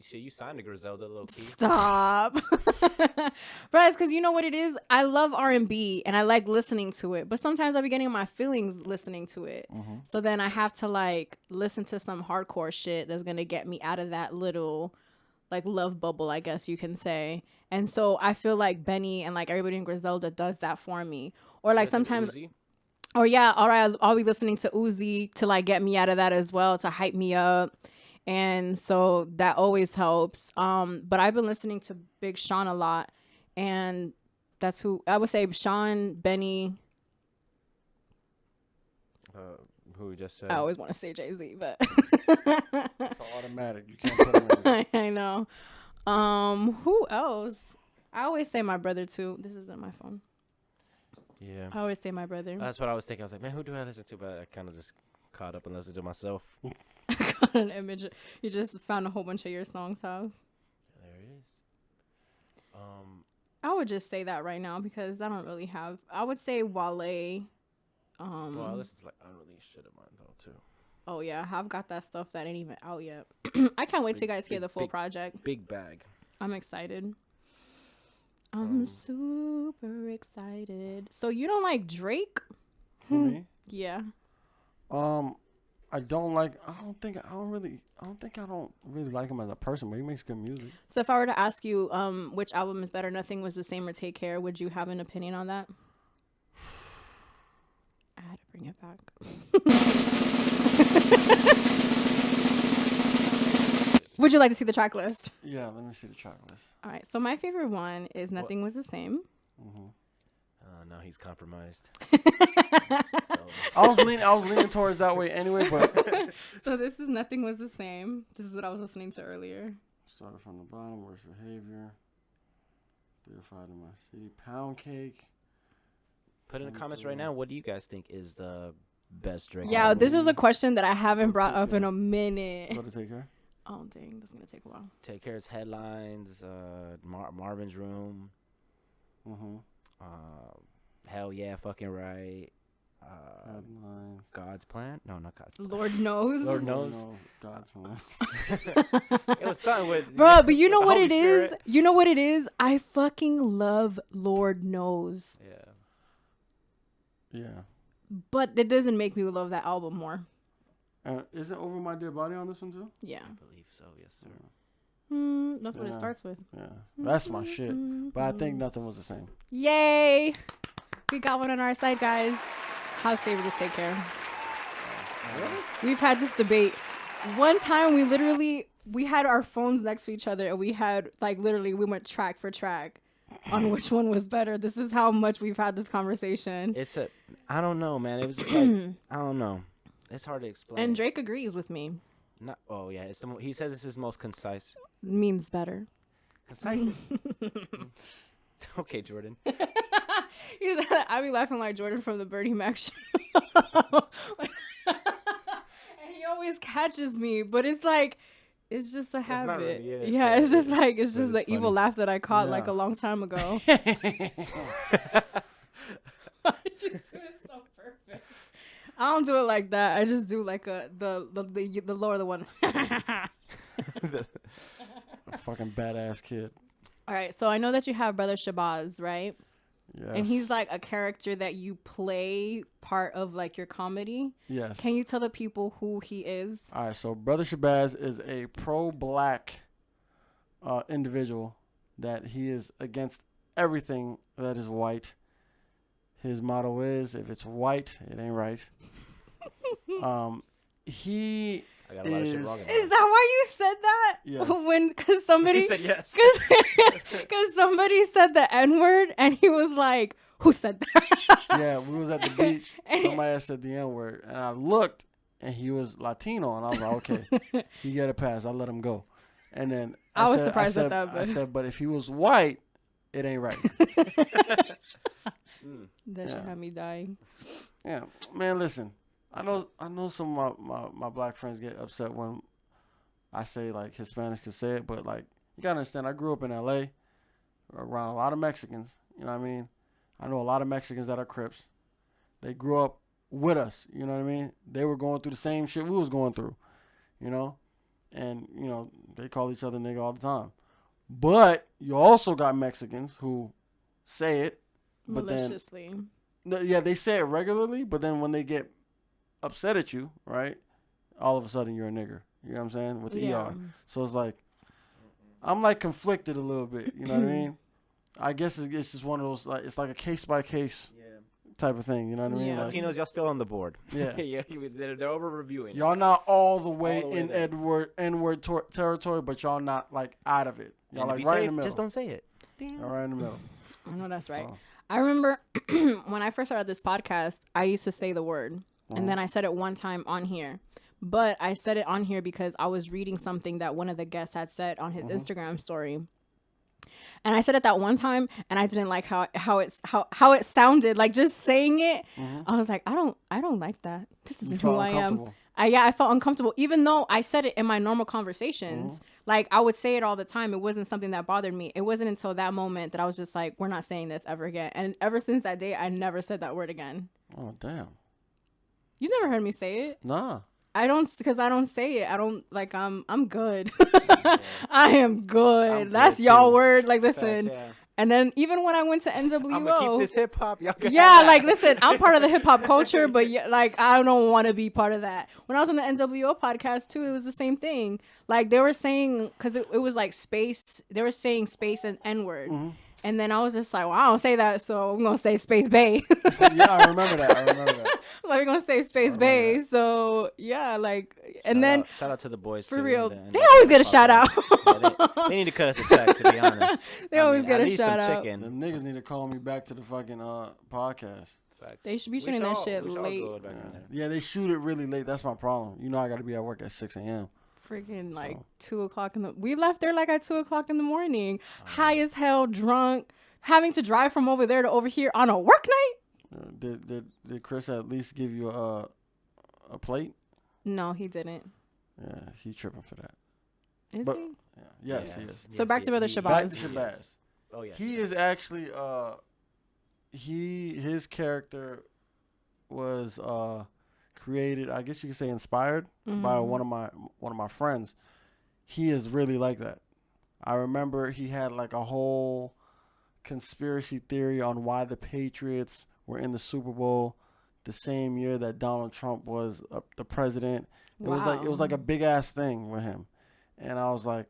shit. You signed to Griselda, little key. Stop, bro. It's because you know what it is. I love R&B and I like listening to it, but sometimes I be getting my feelings listening to it. Mm-hmm. So then I have to like listen to some hardcore shit that's gonna get me out of that little like love bubble, I guess you can say. And so I feel like Benny and like everybody in Griselda does that for me. Or like sometimes. Uzi? Or yeah, all right, I'll be listening to Uzi to like get me out of that as well, to hype me up. And so that always helps. But I've been listening to Big Sean a lot, and that's who I would say Sean, Benny. Who we just said. I always want to say Jay-Z, but It's automatic. You can't put him in. I know. Who else? I always say my brother too. This isn't my phone. Yeah. I always say my brother. That's what I was thinking. I was like, man, who do I listen to? But I kind of just caught up and listened to myself. Got an image. You just found a whole bunch of your songs, huh? There it is. I would just say that right now because I don't really have. I would say Wale. Well, this is like unreleased shit of mine though too. Oh yeah, I've got that stuff that ain't even out yet. I can't wait till you guys hear the full project. Big bag. I'm excited. I'm super excited. So you don't like Drake? For me, Yeah. I don't really like him as a person, but he makes good music. So if I were to ask you, which album is better, Nothing Was the Same or Take Care, would you have an opinion on that? I had to bring it back. Would you like to see the track list? Yeah, let me see the track list. All right. So my favorite one is Nothing Was the Same. Mm-hmm. Now he's compromised. I was leaning towards that way anyway, but So this is Nothing Was the Same. This is what I was listening to earlier. started from the bottom. Worst behavior. 3 or 5 in my city. Pound cake. Put in the comments right now. What do you guys think is the best Drake? Yeah, album? this is a question that I haven't brought up in a minute. Got to take care. Oh, dang. That's going to take a while. Take Care's headlines. Marvin's Room. Mm-hmm. Hell yeah, fucking right. Headlines. God's Plan? No, not God's Plan. Lord knows. Lord knows. No, God's one. It was something with. Bro, but you know the what Holy it is? Spirit. You know what it is? I fucking love Lord Knows. Yeah. Yeah. But it doesn't make me love that album more. And isn't Over My Dead Body on this one too? Yeah. I believe so. Yes, sir. That's what it Yeah. starts with. Yeah. That's my shit. But I think Nothing Was the Same. Yay! We got one on our side, guys. How's favorite is Take Care? We've had this debate. One time we had our phones next to each other and we had we went track for track on which one was better. This is how much we've had this conversation. I don't know, man. It was just like, I don't know. It's hard to explain. And Drake agrees with me. Oh yeah, he says this is most concise. Means better. Concise. Okay, Jordan. I be laughing like Jordan from the Bernie Mac show. And he always catches me, but it's like, it's just a habit. really it. Yeah, it's just like, it's just the is evil funny. laugh that I caught like Yeah. a long time ago. You do it so perfect. I don't do it like that. I just do like the lower the one. A fucking badass kid. All right, so I know that you have Brother Shabazz, right? Yes. And he's like a character that you play part of like your comedy. Yes. Can you tell the people who he is? All right, so Brother Shabazz is a pro-black individual that he is against everything that is white. His motto is, if it's white, it ain't right. He I got a lot of shit wrong. Is that why you said that? Yes. Because somebody He said yes. because somebody said the N-word and he was like, who said that? Yeah, we was at the beach. Somebody had said the N-word. And I looked, and he was Latino. And I was like, okay, he get a pass. I'll let him go. And then I was surprised at that, I but- said, but if he was white, it ain't right. That shit Yeah. had me dying. Yeah, man, listen. I know some of my black friends get upset when I say, like, Hispanics can say it. But, like, you got to understand, I grew up in L.A. around a lot of Mexicans. You know what I mean? I know a lot of Mexicans that are Crips. They grew up with us. You know what I mean? They were going through the same shit we was going through. You know? And, you know, they call each other nigga all the time. But you also got Mexicans who say it. But Maliciously. Yeah, they say it regularly, but then when they get upset at you, right, all of a sudden you're a nigger. You know what I'm saying? With the Yeah. ER. So it's like, I'm like conflicted a little bit. You know what I mean? I guess it's just one of those, like, it's like a case by case type of thing. You know what I mean? Yeah. Like, Latinos, y'all still on the board. yeah. Yeah, they're over reviewing. Y'all not all the way All the way in there. N-word territory, but y'all not like out of it. Y'all like right in the middle. Just don't say it. Y'all right in the middle. I know that's right. So, I remember when I first started this podcast, I used to say the word. And then I said it one time on here. But I said it on here because I was reading something that one of the guests had said on his Instagram story. And I said it that one time, and I didn't like how it sounded. Like just saying it, I was like, I don't like that. This isn't who I am. I felt uncomfortable, even though I said it in my normal conversations. Like I would say it all the time. It wasn't something that bothered me. It wasn't until that moment that I was just like, we're not saying this ever again. And ever since that day, I never said that word again. Oh damn. You've never heard me say it? Nah. I don't, because I don't say it. I don't, like, I'm good. I am good. That's y'all word. Like, listen. Facts, yeah. And then even when I went to NWO. I'm gonna keep this hip hop. Y'all Yeah, like, listen, I'm part of the hip hop culture, but like, I don't want to be part of that. When I was on the NWO podcast too, it was the same thing. Like, they were saying, because it was like space, they were saying space and N-word. And then I was just like, well, I don't say that, so I'm going to say Space Bay. Yeah, I remember that. Like, we're going to say Space Bay. So, yeah, like, and then. Shout out to the boys, for too, real. and They always get a shout out. Yeah, they need to cut us a check, to be honest. They always get I a need shout some out. chicken. The niggas need to call me back to the fucking podcast. Facts. They should be We shooting that should shit all late. go back in there. Yeah, they shoot it really late. That's my problem. You know, I got to be at work at 6 a.m. Freaking like 2 o'clock we left there like at 2 o'clock in the morning, high as hell, drunk, having to drive from over there to over here on a work night. Did Chris at least give you a plate? No, he didn't. Yeah, he tripping for that. Is But- he? Yeah. Yes, Yeah. he is. So back to Brother he- Shabazz. Back to Shabazz. Oh yeah. He is actually his character was created, I guess you could say inspired by one of my friends. He is really like that. I remember he had like a whole conspiracy theory on why the Patriots were in the Super Bowl the same year that Donald Trump was the president. It was like a big ass thing with him. And I was like,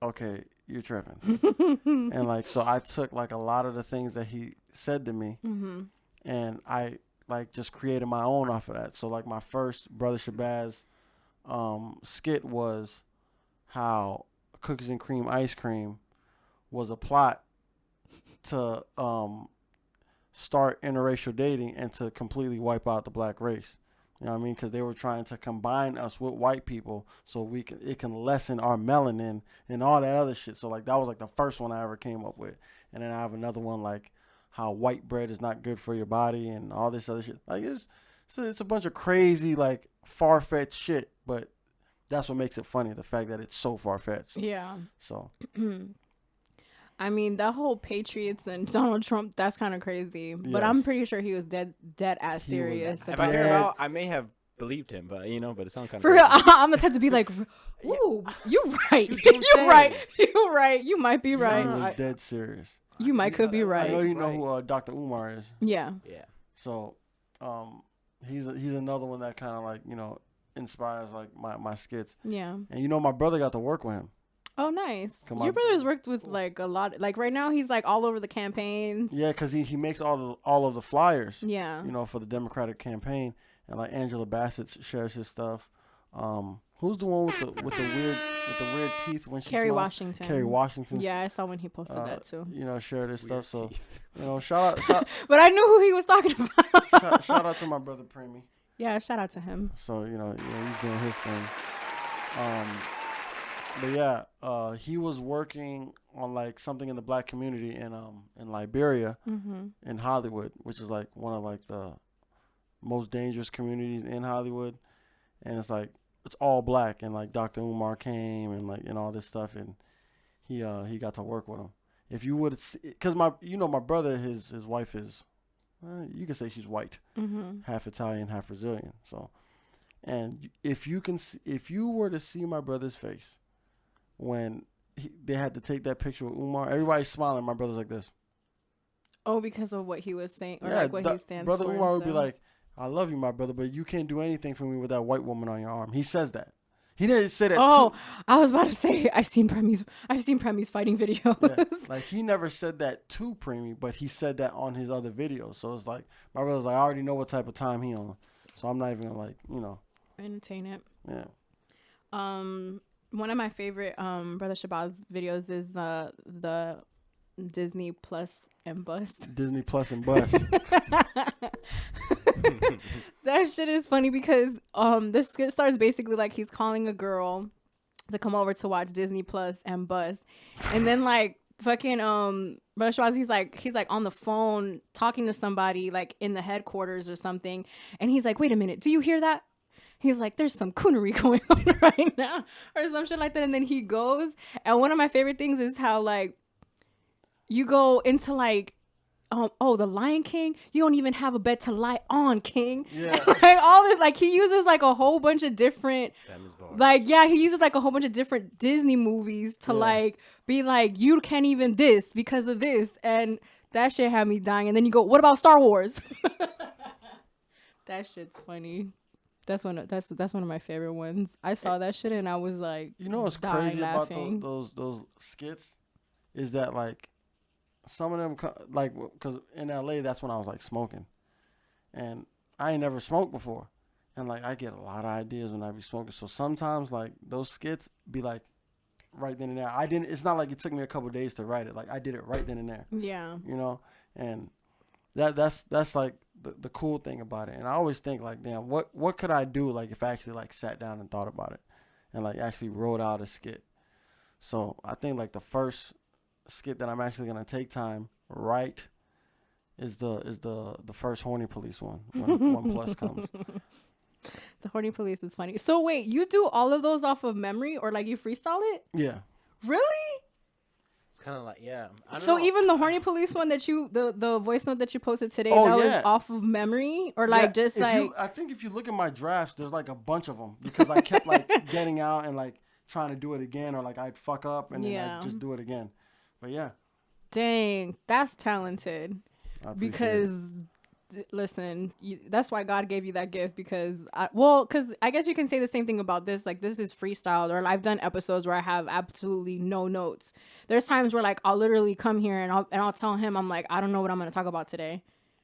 okay, you're tripping. And like, so I took like a lot of the things that he said to me and I like just created my own off of that. So like my first Brother Shabazz skit was how cookies and cream ice cream was a plot to start interracial dating and to completely wipe out the black race. You know what I mean? Because they were trying to combine us with white people so it can lessen our melanin and all that other shit. So like that was like the first one I ever came up with. And then I have another one like how white bread is not good for your body and all this other shit. Like it's a bunch of crazy like far-fetched shit, but that's what makes it funny, the fact that it's so far-fetched. Yeah. So I mean, that whole Patriots and Donald Trump, that's kind of crazy. But Yes. I'm pretty sure he was dead ass He serious. was- If about I hear it. about, I may have believed him, but but it sounds kind of For real, I'm the type to be like, ooh, you're right. You're right. You're right. You might be he right. was dead serious. You might could be I right. know you know who Dr. Umar is. Yeah. Yeah. So he's another one that kind of like, you know, inspires like my skits. Yeah. And you know, my brother got to work with him. Oh, nice. Come Your on. brother's worked with like a lot. Like right now, he's like all over the campaigns. Yeah, because he makes all of the flyers. Yeah. You know, for the Democratic campaign, and like Angela Bassett shares his stuff. Who's the one with the weird teeth when she Kerry smiles? Washington. Kerry Washington. Yeah, I saw when he posted that too. You know, shared his stuff. So, teeth. you know, shout out But I knew who he was talking about. shout out to my brother Preemy. Yeah, shout out to him. So you know he's doing his thing. But yeah, he was working on like something in the black community in Liberia, in Hollywood, which is like one of like the most dangerous communities in Hollywood, and it's like it's all black, and like Dr. Umar came and like and all this stuff, and he got to work with him. If you would, because my brother, his wife is, you could say she's white, half Italian, half Brazilian. So, and if you were to see my brother's face when they had to take that picture with Umar, everybody's smiling. My brother's like this. Oh, because of what he was saying, or like what he stands brother for. Umar would be stuff. like, "I love you, my brother, but you can't do anything for me with that white woman on your arm." He says that. He didn't say that. Oh, I was about to say I've seen Premi's fighting videos. Yeah. Like he never said that to Preemy, but he said that on his other videos. So it's like my brother's like, I already know what type of time he on, so I'm not even gonna like, you know. Entertain it. Yeah. One of my favorite Brother Shabazz videos is the Disney Plus and Bust. Disney Plus and Bust. That shit is funny because this skit starts basically like he's calling a girl to come over to watch Disney Plus and Bust, and then like fucking Brother Schwaz, he's like on the phone talking to somebody like in the headquarters or something, and he's like, wait a minute, do you hear that? He's like, there's some coonery going on right now or some shit like that. And then he goes, and one of my favorite things is how like you go into like, the Lion King, you don't even have a bed to lie on, King. Yeah. Like all this, like he uses like a whole bunch of different, like, yeah, he uses like a whole bunch of different Disney movies to like be like, you can't even this because of this. And that shit had me dying. And then you go, what about Star Wars? That shit's funny. That's one of my favorite ones. I saw that shit and I was like, you know what's crazy about those skits is that like some of them like because in LA that's when I was like smoking, and I ain't never smoked before, and like I get a lot of ideas when I be smoking. So sometimes like those skits be like right then and there. It's not like it took me a couple days to write it. Like I did it right then and there. Yeah. You know, and that's like the cool thing about it. And I always think like, damn, what could I do like if I actually like sat down and thought about it and like actually wrote out a skit. So I think like the first skit that I'm actually gonna take time write is the first Horny Police one when Plus comes. The Horny Police is funny. So wait, you do all of those off of memory or like you freestyle it? Yeah. Really? It's kind of like, yeah. So even the Horny Police one that you the voice note that you posted today, that was off of memory or like just like I think if you look at my drafts, there's like a bunch of them because I kept like getting out and like trying to do it again, or like I'd fuck up and then I'd just do it again. But yeah. Dang, that's talented. Because listen, that's why God gave you that gift, because I guess you can say the same thing about this. Like, this is freestyle, or I've done episodes where I have absolutely no notes. There's times where like I'll literally come here and I'll tell him, I'm like, I don't know what I'm going to talk about today.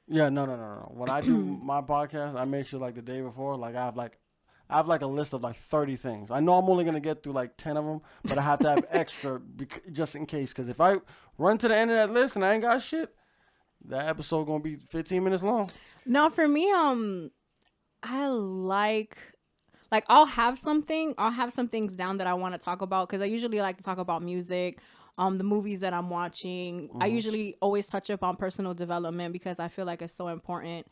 Yeah, no. When I do my podcast, I make sure like the day before, like I have like a list of like 30 things. I know I'm only going to get through like 10 of them, but I have to have extra just in case. Because if I run to the end of that list and I ain't got shit, that episode going to be 15 minutes long. No, for me, I like I'll have some things down that I want to talk about, because I usually like to talk about music, the movies that I'm watching. I usually always touch up on personal development because I feel like it's so important.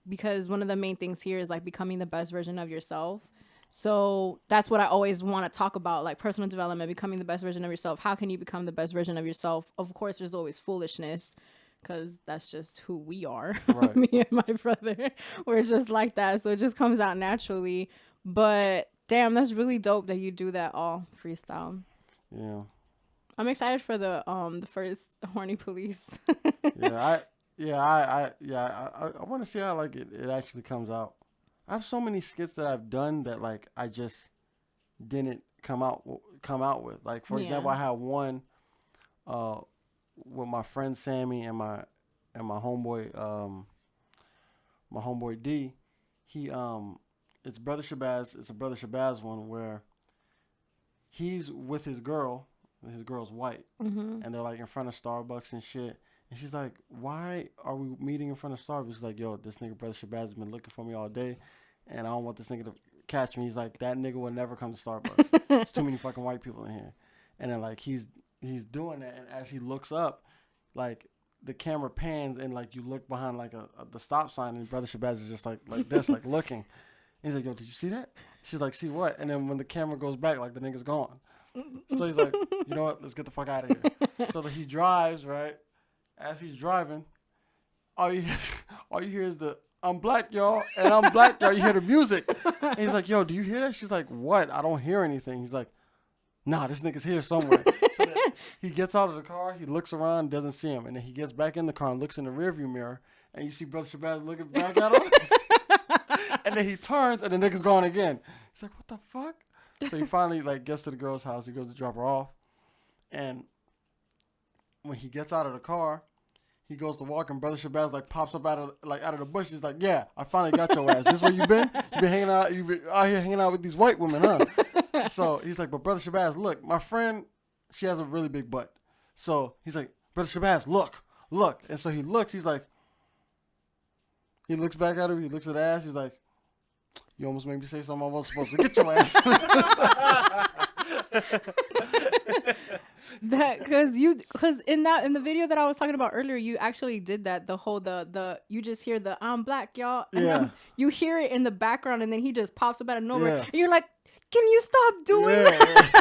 Because one of the main things here is like becoming the best version of yourself. So that's what I always want to talk about, like personal development, becoming the best version of yourself. How can you become the best version of yourself? Of course, there's always foolishness, because that's just who we are. Right. Me and my brother, we're just like that. So it just comes out naturally. But damn, that's really dope that you do that all freestyle. Yeah. I'm excited for the first Horny Police. I want to see how like it actually comes out. I have so many skits that I've done that like I just didn't come out with. Like for example, I had one with my friend Sammy and my homeboy D. He it's Brother Shabazz. It's a Brother Shabazz one where he's with his girl. His girl's white, and they're like in front of Starbucks and shit. And she's like, "Why are we meeting in front of Starbucks?" He's like, "Yo, this nigga Brother Shabazz has been looking for me all day, and I don't want this nigga to catch me." He's like, "That nigga will never come to Starbucks. There's too many fucking white people in here." And then like he's doing that, and as he looks up, like the camera pans, and like you look behind like the stop sign, and Brother Shabazz is just like this, like looking. He's like, "Yo, did you see that?" She's like, "See what?" And then when the camera goes back, like the nigga's gone. So he's like, "You know what? Let's get the fuck out of here." So he drives, right? As he's driving, all you hear is the "I'm black, y'all," and "I'm black, y'all." You hear the music. And he's like, "Yo, do you hear that?" She's like, "What? I don't hear anything." He's like, "Nah, this nigga's here somewhere." So then he gets out of the car, he looks around, doesn't see him, and then he gets back in the car and looks in the rearview mirror, and you see Brother Shabazz looking back at him. And then he turns, and the nigga's gone again. He's like, "What the fuck?" So he finally like gets to the girl's house. He goes to drop her off, and when he gets out of the car, he goes to walk, and Brother Shabazz like pops up out of the bush. He's like, "Yeah, I finally got your ass. This where you been? You been hanging out? You been out here hanging out with these white women, huh?" So he's like, "But Brother Shabazz, look, my friend, she has a really big butt." So he's like, "Brother Shabazz, look." And so he looks. He's like, he looks back at her. He looks at her ass. He's like, "You almost made me say something I wasn't supposed to. Get your ass." Because in the video that I was talking about earlier, you actually did that. The whole you just hear the "I'm black, y'all," and Yeah. you hear it in the background, and then he just pops up out of nowhere, Yeah. and you're like, "Can you stop doing Yeah, that?"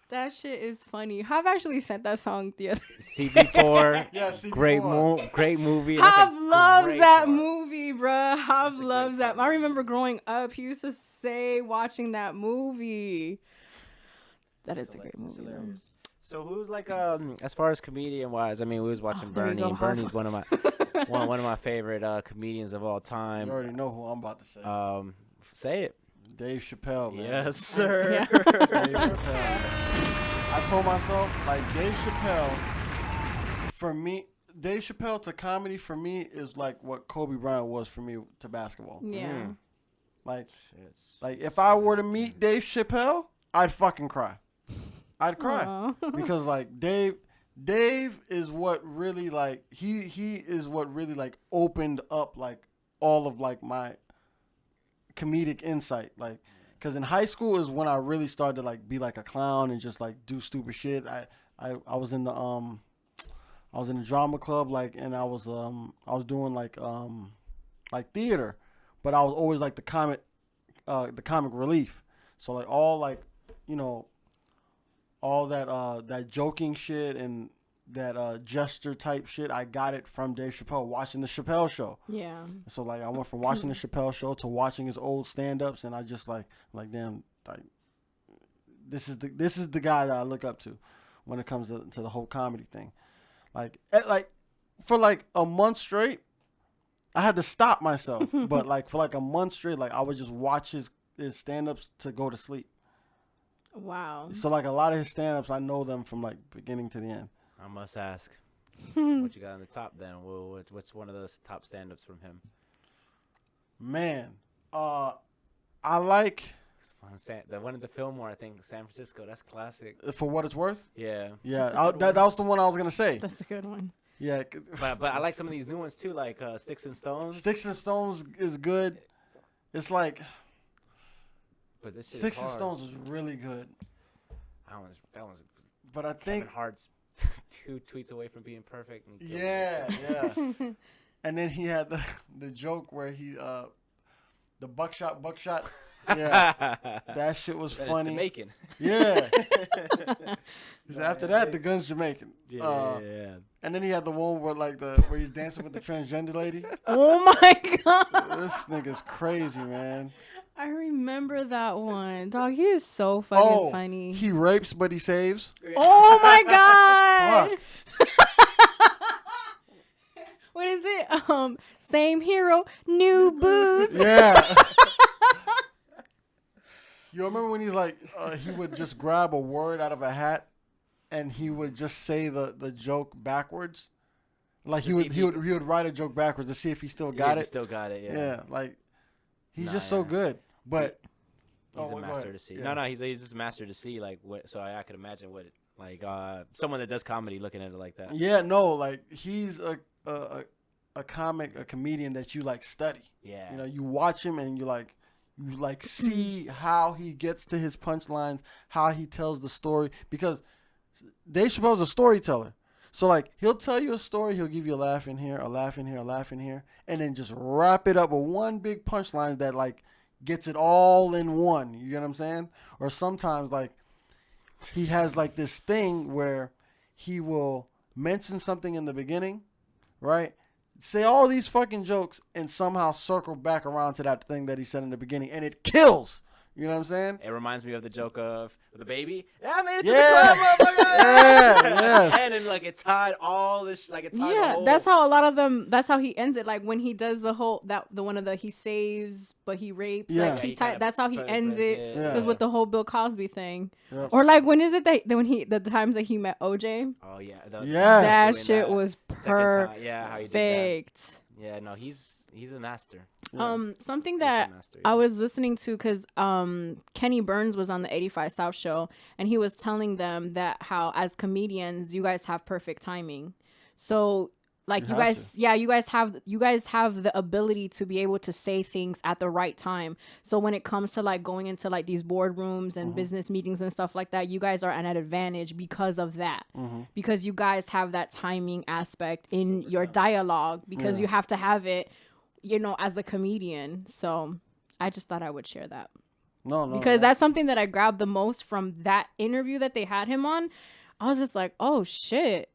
That shit is funny. I've actually sent that song the other. CB4. Yeah, CB4. Great movie. and that's a Hav loves great that part. movie, bruh. Hav a great loves that. part. I remember growing up, he used to say watching that movie. That is a great movie, though. hilarious. So who's like as far as comedian wise? I mean, we was watching there you Bernie, go, and Hav. Bernie's one of my one of my favorite comedians of all You time. already know who I'm about to say. Say it. Dave Chappelle, man. Yes, sir. Yeah. Dave Chappelle. I told myself, like, Dave Chappelle, for me, Dave Chappelle to comedy for me is like what Kobe Bryant was for me to basketball. Yeah. Like, Shit. like if I were to meet Dave Chappelle, I'd fucking cry. I'd cry. Aw. Because like Dave is what really like he is what really like opened up like all of like my comedic insight, like because in high school is when I really started to like be like a clown and just like do stupid shit. I was in the drama club, like, and I was doing like theater, but I was always like the comic relief. So like all like, you know, all that joking shit and that gesture type shit, I got it from Dave Chappelle watching the Chappelle Show. Yeah. So like I went from watching the Chappelle Show to watching his old stand-ups, and I just like damn, like this is the guy that I look up to when it comes to the whole comedy thing. Like for like a month straight, I had to stop myself, but like for like a month straight, like I would just watch his stand-ups to go to sleep. Wow. So like a lot of his stand-ups, I know them from like beginning to the end. I must ask, what you got on the top then? What's one of those top stand-ups from him? Man, I like The one at the Fillmore, I think, San Francisco. That's classic. For What It's Worth. Yeah. Yeah, that was the one I was gonna say. That's a good one. Yeah, But I like some of these new ones too, like Sticks and Stones. Sticks and Stones is good. It's like But this shit Sticks is and hard. Stones was really good. That one's But I think Kevin Hart's 2 tweets away from being perfect. And he killed yeah. And then he had the joke where he the buckshot. Yeah, that shit was That is funny. Jamaican. Yeah. 'Cause after that, the gun's Jamaican. Yeah. And then he had the one where he's dancing with the transgender lady. Oh my god. This nigga's crazy, man. I remember that one. Dog, he is so fucking funny. He rapes, but he saves. Oh my god. What is it? Same hero, new boots. Yeah. You remember when he's like, he would just grab a word out of a hat, and he would just say the joke backwards. Like he would write a joke backwards to see if he still got it. Still got it. Yeah, like he's just so good. But He's a go master ahead. to see. Yeah. No, he's just a master to see. Like what? So I could imagine what like someone that does comedy looking at it like that. Yeah, no, like he's a comedian that you like study. Yeah. You know, you watch him and you see how he gets to his punchlines, how he tells the story, because Dave Chappelle's a storyteller. So like he'll tell you a story, he'll give you a laugh in here, a laugh in here, a laugh in here, and then just wrap it up with one big punchline that like gets it all in one. You get what I'm saying? Or sometimes like he has like this thing where he will mention something in the beginning, right? Say all these fucking jokes and somehow circle back around to that thing that he said in the beginning, and it kills. You know what I'm saying? It reminds me of the joke of the baby. Yeah, I made it to Yeah. the club, motherfucker. Yeah, yes. And then like it tied all this, like it tied the Yeah, whole. that's how a lot of them. That's how he ends it. Like when he does the whole he saves but he rapes. Yeah. Like he he kinda that's how he ends it. Yeah. Because with the whole Bill Cosby thing, Yep. or like when is it that when the times that he met OJ, Oh yeah. Yes. that doing shit was second time. Yeah, how he did that. perfect. Yeah, no, he's a master. Something He's that a master, I yeah. was listening to because Kenny Burns was on the 85 South show, and he was telling them that how as comedians you guys have perfect timing. So Like You you have guys, yeah, you guys have the ability to be able to say things at the right time. So when it comes to like going into like these boardrooms and business meetings and stuff like that, you guys are at an advantage because of that. Because you guys have that timing aspect in your dialogue because you have to have it, as a comedian. So I just thought I would share that. No, Because that's something that I grabbed the most from that interview that they had him on. I was just like, oh shit,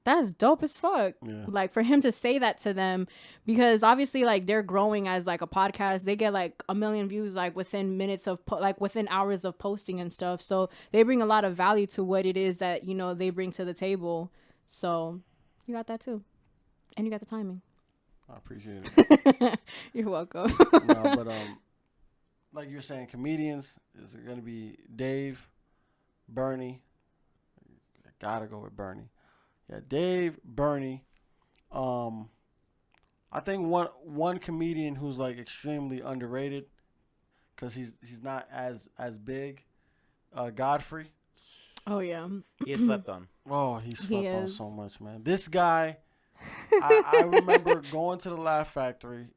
that's dope as fuck. Yeah. Like for him to say that to them, because obviously like they're growing as like a podcast. They get like 1 million views like within minutes of within hours of posting and stuff. So they bring a lot of value to what it is that, they bring to the table. So you got that too. And you got the timing. I appreciate it. You're welcome. No, but like you're saying, comedians is going to be Dave, Bernie. I gotta go with Bernie. Yeah, Dave, Bernie. I think one comedian who's like extremely underrated because he's not as big. Godfrey. Oh yeah. He is slept on. Oh, he slept on is. so much, man. This guy, I remember going to the Laugh Factory,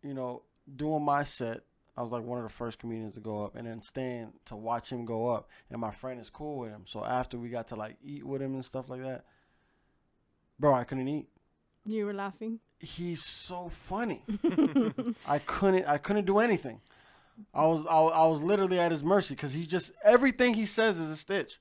doing my set. I was like one of the first comedians to go up, and then staying to watch him go up. And my friend is cool with him, so after we got to like eat with him and stuff like that, bro, I couldn't eat. You were laughing. He's so funny. I couldn't do anything. I was literally at his mercy because everything he says is a stitch.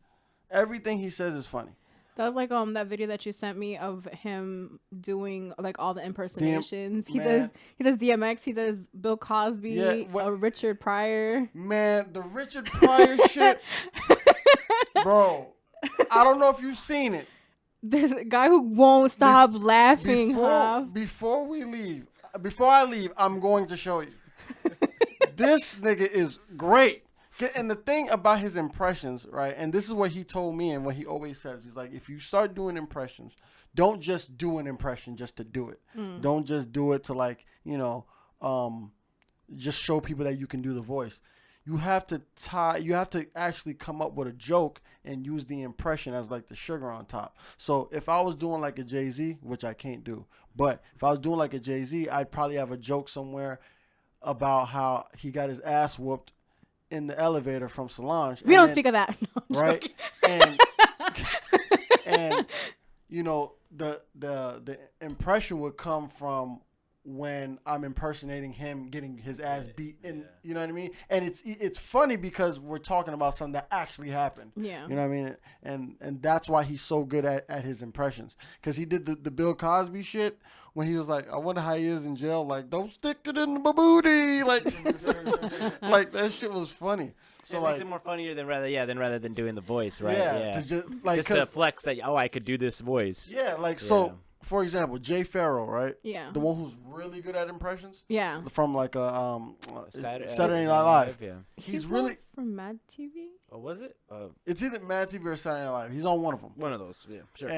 Everything he says is funny. That was like that video that you sent me of him doing like all the impersonations. He does DMX, he does Bill Cosby, Richard Pryor. Man, the Richard Pryor shit, bro. I don't know if you've seen it. There's a guy who won't stop laughing. Before I leave, I'm going to show you. This nigga is great. And the thing about his impressions, right? And this is what he told me and what he always says. He's like, if you start doing impressions, don't just do an impression just to do it. Don't just do it to like, just show people that you can do the voice. You have to actually come up with a joke and use the impression as like the sugar on top. So if I was doing like a Jay-Z, which I can't do, but if I was doing like a Jay-Z, I'd probably have a joke somewhere about how he got his ass whooped in the elevator from Solange. We don't speak of that. No, right? And the impression would come from when I'm impersonating him getting his ass beat in, you know what I mean? And it's funny because we're talking about something that actually happened. Yeah. You know what I mean? And that's why he's so good at his impressions. Because he did the Bill Cosby shit when he was like, I wonder how he is in jail. Like, don't stick it in my booty. Like, like that shit was funny. So it like, makes it more funnier rather than doing the voice, right? Yeah. Just Just to flex that, I could do this voice. Yeah, like, so, for example, Jay Farrell, right? Yeah. The one who's really good at impressions? Yeah. From like Saturday Night Live. Yeah. He's really from Mad TV? Oh, was it? It's either Mad TV or Saturday Night Live. He's on one of them. One of those, yeah, sure.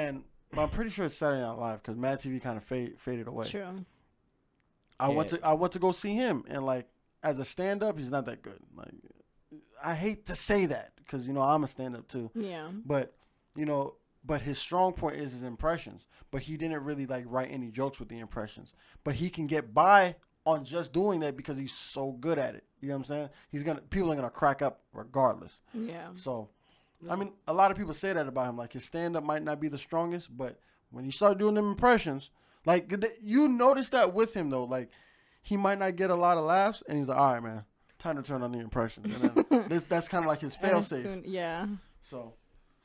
But I'm pretty sure it's Saturday Night Live because Mad TV kind of faded away. True. I went to go see him, and like as a stand-up, he's not that good. Like, I hate to say that because I'm a stand-up too. Yeah. But but his strong point is his impressions. But he didn't really like write any jokes with the impressions. But he can get by on just doing that because he's so good at it. You know what I'm saying? People are gonna crack up regardless. Yeah. So, I mean, a lot of people say that about him. Like his stand-up might not be the strongest, but when you start doing them impressions, like you notice that with him though, like he might not get a lot of laughs, and he's like, all right, man, time to turn on the impressions. And then that's kind of like his fail-safe. Yeah.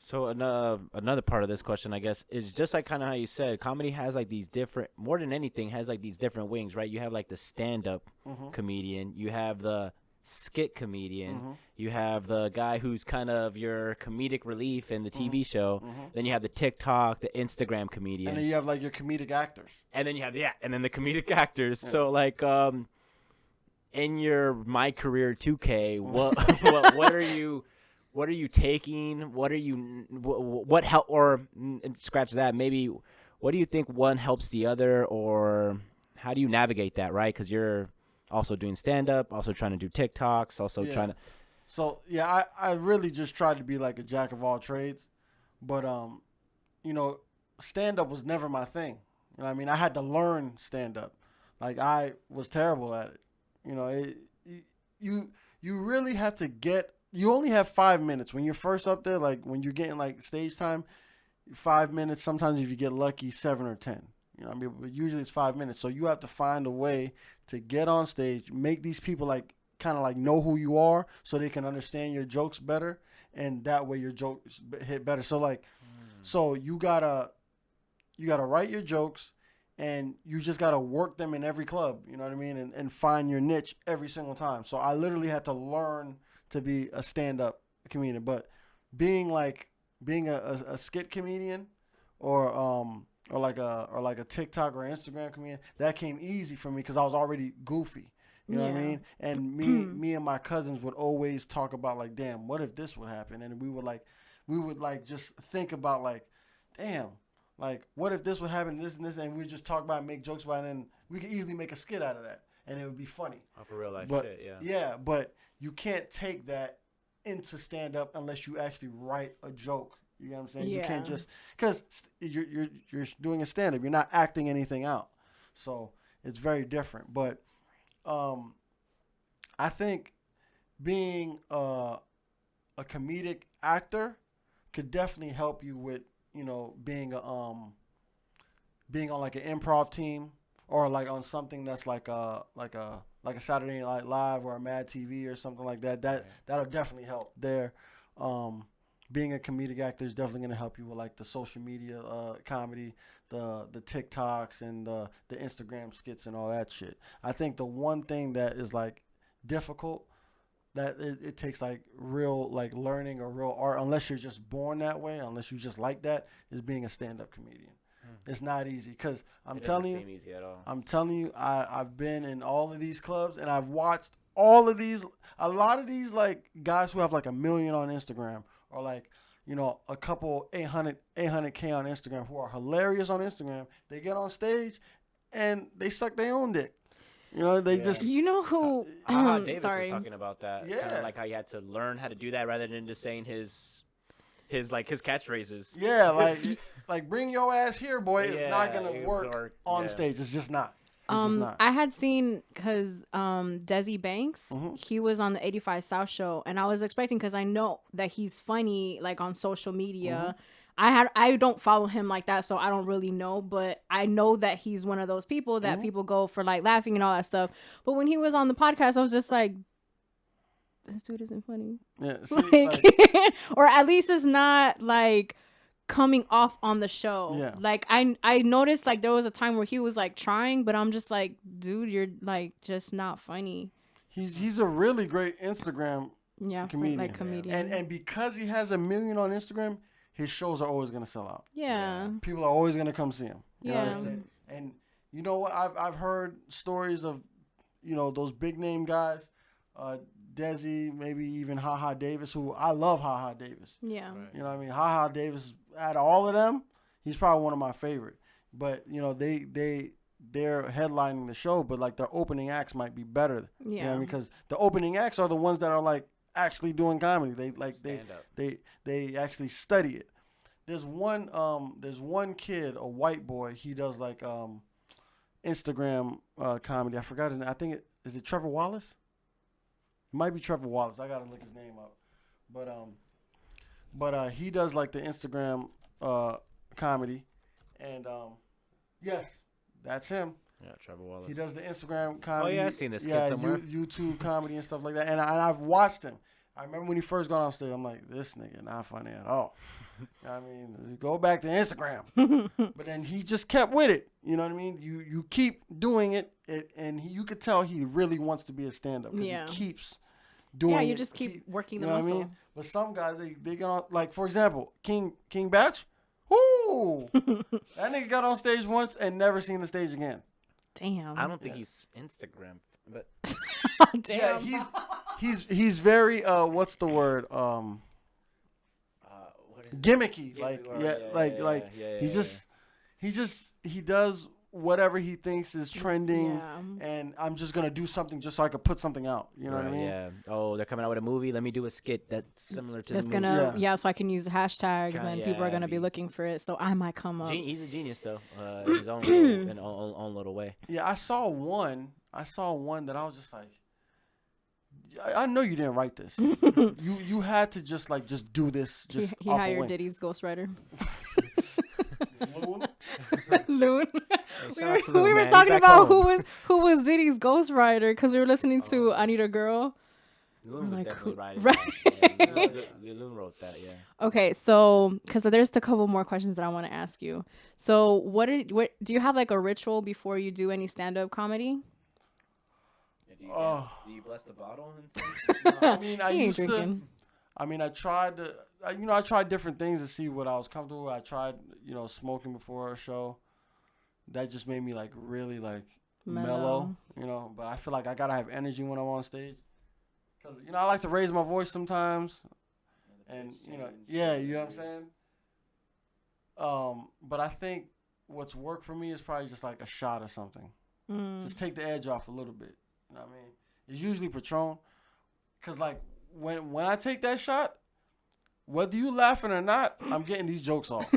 So another part of this question, I guess, is just like kind of how you said, comedy has like these different, more than anything, has like these different wings, right? You have like the stand-up comedian, you have the skit comedian, you have the guy who's kind of your comedic relief in the TV show, then you have the TikTok, the Instagram comedian, and then you have like your comedic actors, and then you have and then the comedic actors. Yeah. So like in your My Career 2K, what are you? What are you taking? What help, or scratch that, maybe what do you think one helps the other, or how do you navigate that, right? Because you're also doing stand-up, also trying to do TikToks, also trying to. So, yeah, I really just tried to be like a jack of all trades. But, stand-up was never my thing. You know what I mean? I had to learn stand up. Like I was terrible at it. You know, you you really have to get. You only have 5 minutes when you're first up there. Like when you're getting like stage time, 5 minutes. Sometimes if you get lucky, 7 or 10. You know what I mean? But usually it's 5 minutes. So you have to find a way to get on stage, make these people like kind of like know who you are, so they can understand your jokes better, and that way your jokes hit better. So like, so you gotta write your jokes, and you just gotta work them in every club. You know what I mean? And find your niche every single time. So I literally had to learn to be a stand-up comedian. But being a skit comedian, or like a TikTok or Instagram comedian, that came easy for me because I was already goofy. You know what I mean? And me and my cousins would always talk about like, damn, what if this would happen? And we would just think about like, damn, like what if this would happen, this and this, and we just talk about it, make jokes about it, and we could easily make a skit out of that, and it would be funny. Oh, for real life shit, yeah. Yeah, but you can't take that into stand up unless you actually write a joke. You know what I'm saying? Yeah. You can't just because you're doing a stand up. You're not acting anything out, so it's very different. But I think being a comedic actor could definitely help you with being on like an improv team, or like on something that's like a Saturday Night Live or a Mad TV or something like that. That'll definitely help there. Being a comedic actor is definitely going to help you with like the social media comedy, the TikToks and the Instagram skits and all that shit. I think the one thing that is like difficult, that it takes like real like learning or real art, unless you're just born that way, unless you just like that, is being a stand-up comedian. It's not easy because I'm telling you, easy at all. I'm telling you, I've been in all of these clubs and I've watched all of these, a lot of these like guys who have like 1 million on Instagram, or like, a couple 800K on Instagram, who are hilarious on Instagram. They get on stage and they suck their own dick. They just. You know who? Davis Sorry. was talking about that. Yeah. Kinda like how you had to learn how to do that rather than just saying his catchphrases. Yeah, like bring your ass here, boy. It's not Yeah, gonna work on stage. It's just not. It's just not. I had seen because Desi Banks, he was on the 85 South show, and I was expecting, because I know that he's funny like on social media. I don't follow him like that, so I don't really know, but I know that he's one of those people that people go for like laughing and all that stuff. But when he was on the podcast, I was just like, this dude isn't funny. Yeah, see, or at least it's not like coming off on the show. Yeah. Like I noticed like there was a time where he was like trying, but I'm just like, dude, you're like just not funny. He's a really great Instagram comedian. Comedian. And because he has 1 million on Instagram, his shows are always gonna sell out. Yeah. People are always gonna come see him. You know what Yeah. I'm saying? And you know what? I've heard stories of, those big name guys, Desi, maybe even HaHa Davis, who I love HaHa Davis. Yeah. Right. You know what I mean? HaHa Davis, out of all of them, he's probably one of my favorite. But, they're headlining the show, but like their opening acts might be better. Yeah. You know what I mean? Because the opening acts are the ones that are like actually doing comedy. They actually study it. There's one kid, a white boy, he does like Instagram comedy. I forgot his name. I think is it Trevor Wallace? It might be Trevor Wallace. I gotta look his name up. But he does like the Instagram comedy, and yes, that's him. Yeah, Trevor Wallace. He does the Instagram comedy. Oh yeah, I've seen this kid somewhere. YouTube comedy and stuff like that. And I've watched him. I remember when he first got on stage, I'm like, this nigga not funny at all. I mean, go back to Instagram. But then he just kept with it. You know what I mean? You keep doing it, and you could tell he really wants to be a stand-up. Yeah. He keeps doing it. Yeah, you just keep working the you know muscle. What I mean? But some guys, they get on, like, for example, King Batch. Whoo! That nigga got on stage once and never seen the stage again. Damn. I don't think he's Instagram, but Damn. Yeah, he's very what's the word? what is it? Gimmicky. Yeah, Like well, he does whatever he thinks is trending, Yeah. and I'm just gonna do something just so I could put something out. You know what I mean? Yeah. Oh, they're coming out with a movie. Let me do a skit that's similar to That's the movie. gonna Yeah. so I can use hashtags Kinda, and people are yeah, gonna be be- looking for it. So I might come up. He's a genius though, in his own little, own little way. Yeah, I saw one that I was just like, I know you didn't write this. you had to just do this. Just He off a hired wing. Diddy's ghostwriter. Loon? Loon. Shout out to Lil We were Man. He's talking back about home. who was Diddy's ghostwriter because we were listening to I Need a Girl. Loon was like, definitely who- writing right. that. Yeah, Loon wrote that. Yeah. Okay, so because there's a couple more questions that I want to ask you. So what do you have like a ritual before you do any stand-up comedy? Do you bless the bottle and stuff? I mean, I He ain't used to. drinking. I mean, I tried to. I tried different things to see what I was comfortable with. I tried, smoking before a show. That just made me really mellow. But I feel like I gotta have energy when I'm on stage. Cause I like to raise my voice sometimes, and you know what I'm saying. But I think what's worked for me is probably just like a shot or something. Just take the edge off a little bit. You know what I mean? It's usually Patron, cause like when I take that shot, whether you laughing or not, I'm getting these jokes off.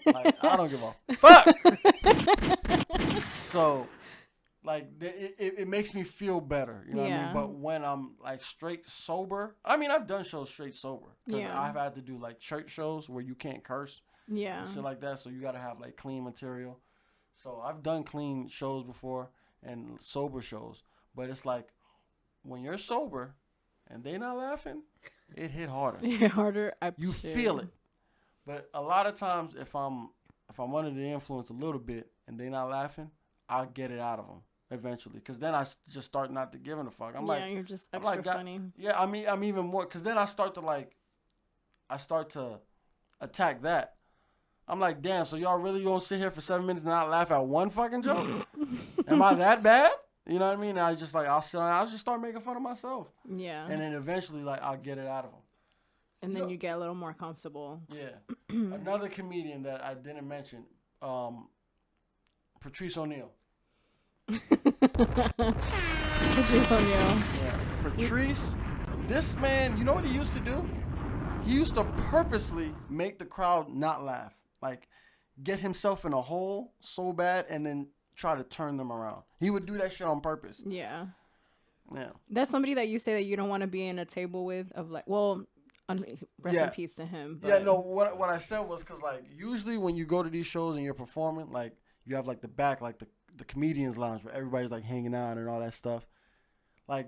Like, I don't give a fuck. So, it makes me feel better. You know what I mean? But when I'm straight sober, I mean, I've done shows straight sober because I've had to do church shows where you can't curse. Yeah. And shit like that. So you gotta have clean material. So I've done clean shows before and sober shows, but it's when you're sober and they not laughing, it hit harder. Harder. You feel it. But a lot of times, if I'm under the influence a little bit and they not laughing, I'll get it out of them eventually. Because then I just start not to giving a fuck. You're just extra funny. Yeah, I'm even more. Because then I start to attack that. I'm like, damn. So y'all really gonna sit here for 7 minutes and not laugh at one fucking joke? Am I that bad? You know what I mean? I just I'll just start making fun of myself. Yeah. And then eventually I'll get it out of them. And then you get a little more comfortable. Yeah. Another comedian that I didn't mention, Patrice O'Neal. Patrice O'Neal. Yeah. Patrice, this man, you know what he used to do? He used to purposely make the crowd not laugh. Get himself in a hole so bad and then try to turn them around. He would do that shit on purpose. Yeah. Yeah. That's somebody that you say that you don't want to be in a table with rest in peace to him. But. Yeah, no, what I said was because, usually when you go to these shows and you're performing, you have, the back, the comedian's lounge where everybody's, hanging out and all that stuff.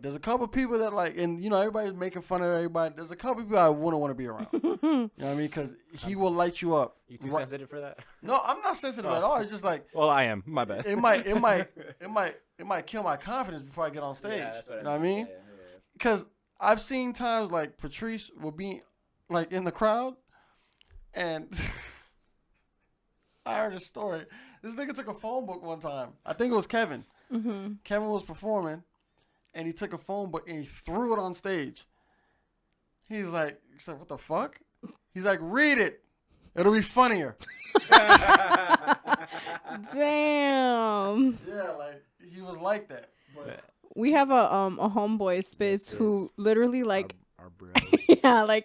There's a couple people that, and, everybody's making fun of everybody. There's a couple people I wouldn't want to be around. You know what I mean? Because he will light you up. You too sensitive for that? No, I'm not sensitive at all. It's just Well, I am. My bad. it might kill my confidence before I get on stage. Yeah, that's what you know what I mean? Because I've seen times Patrice will be in the crowd, and I heard a story. This nigga took a phone book one time. I think it was Kevin. Mm-hmm. Kevin was performing, and he took a phone book and he threw it on stage. He's like, what the fuck? He's like, read it. It'll be funnier. Damn. Yeah, he was like that. But We have a homeboy Spitz who literally our bro. yeah,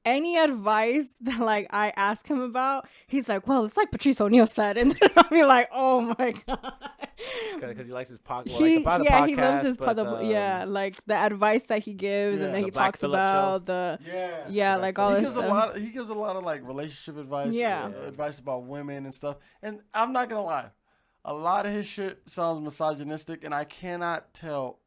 any advice that I ask him about, he's like, well, it's like Patrice O'Neal said, and then I'll be like, oh my god. Because he likes his podcast. He loves his but, the advice that he gives, and then The he Black talks Phillip about the all he this gives stuff. he gives a lot of relationship advice, Yeah. advice about women and stuff. And I'm not gonna lie, a lot of his shit sounds misogynistic, and I cannot tell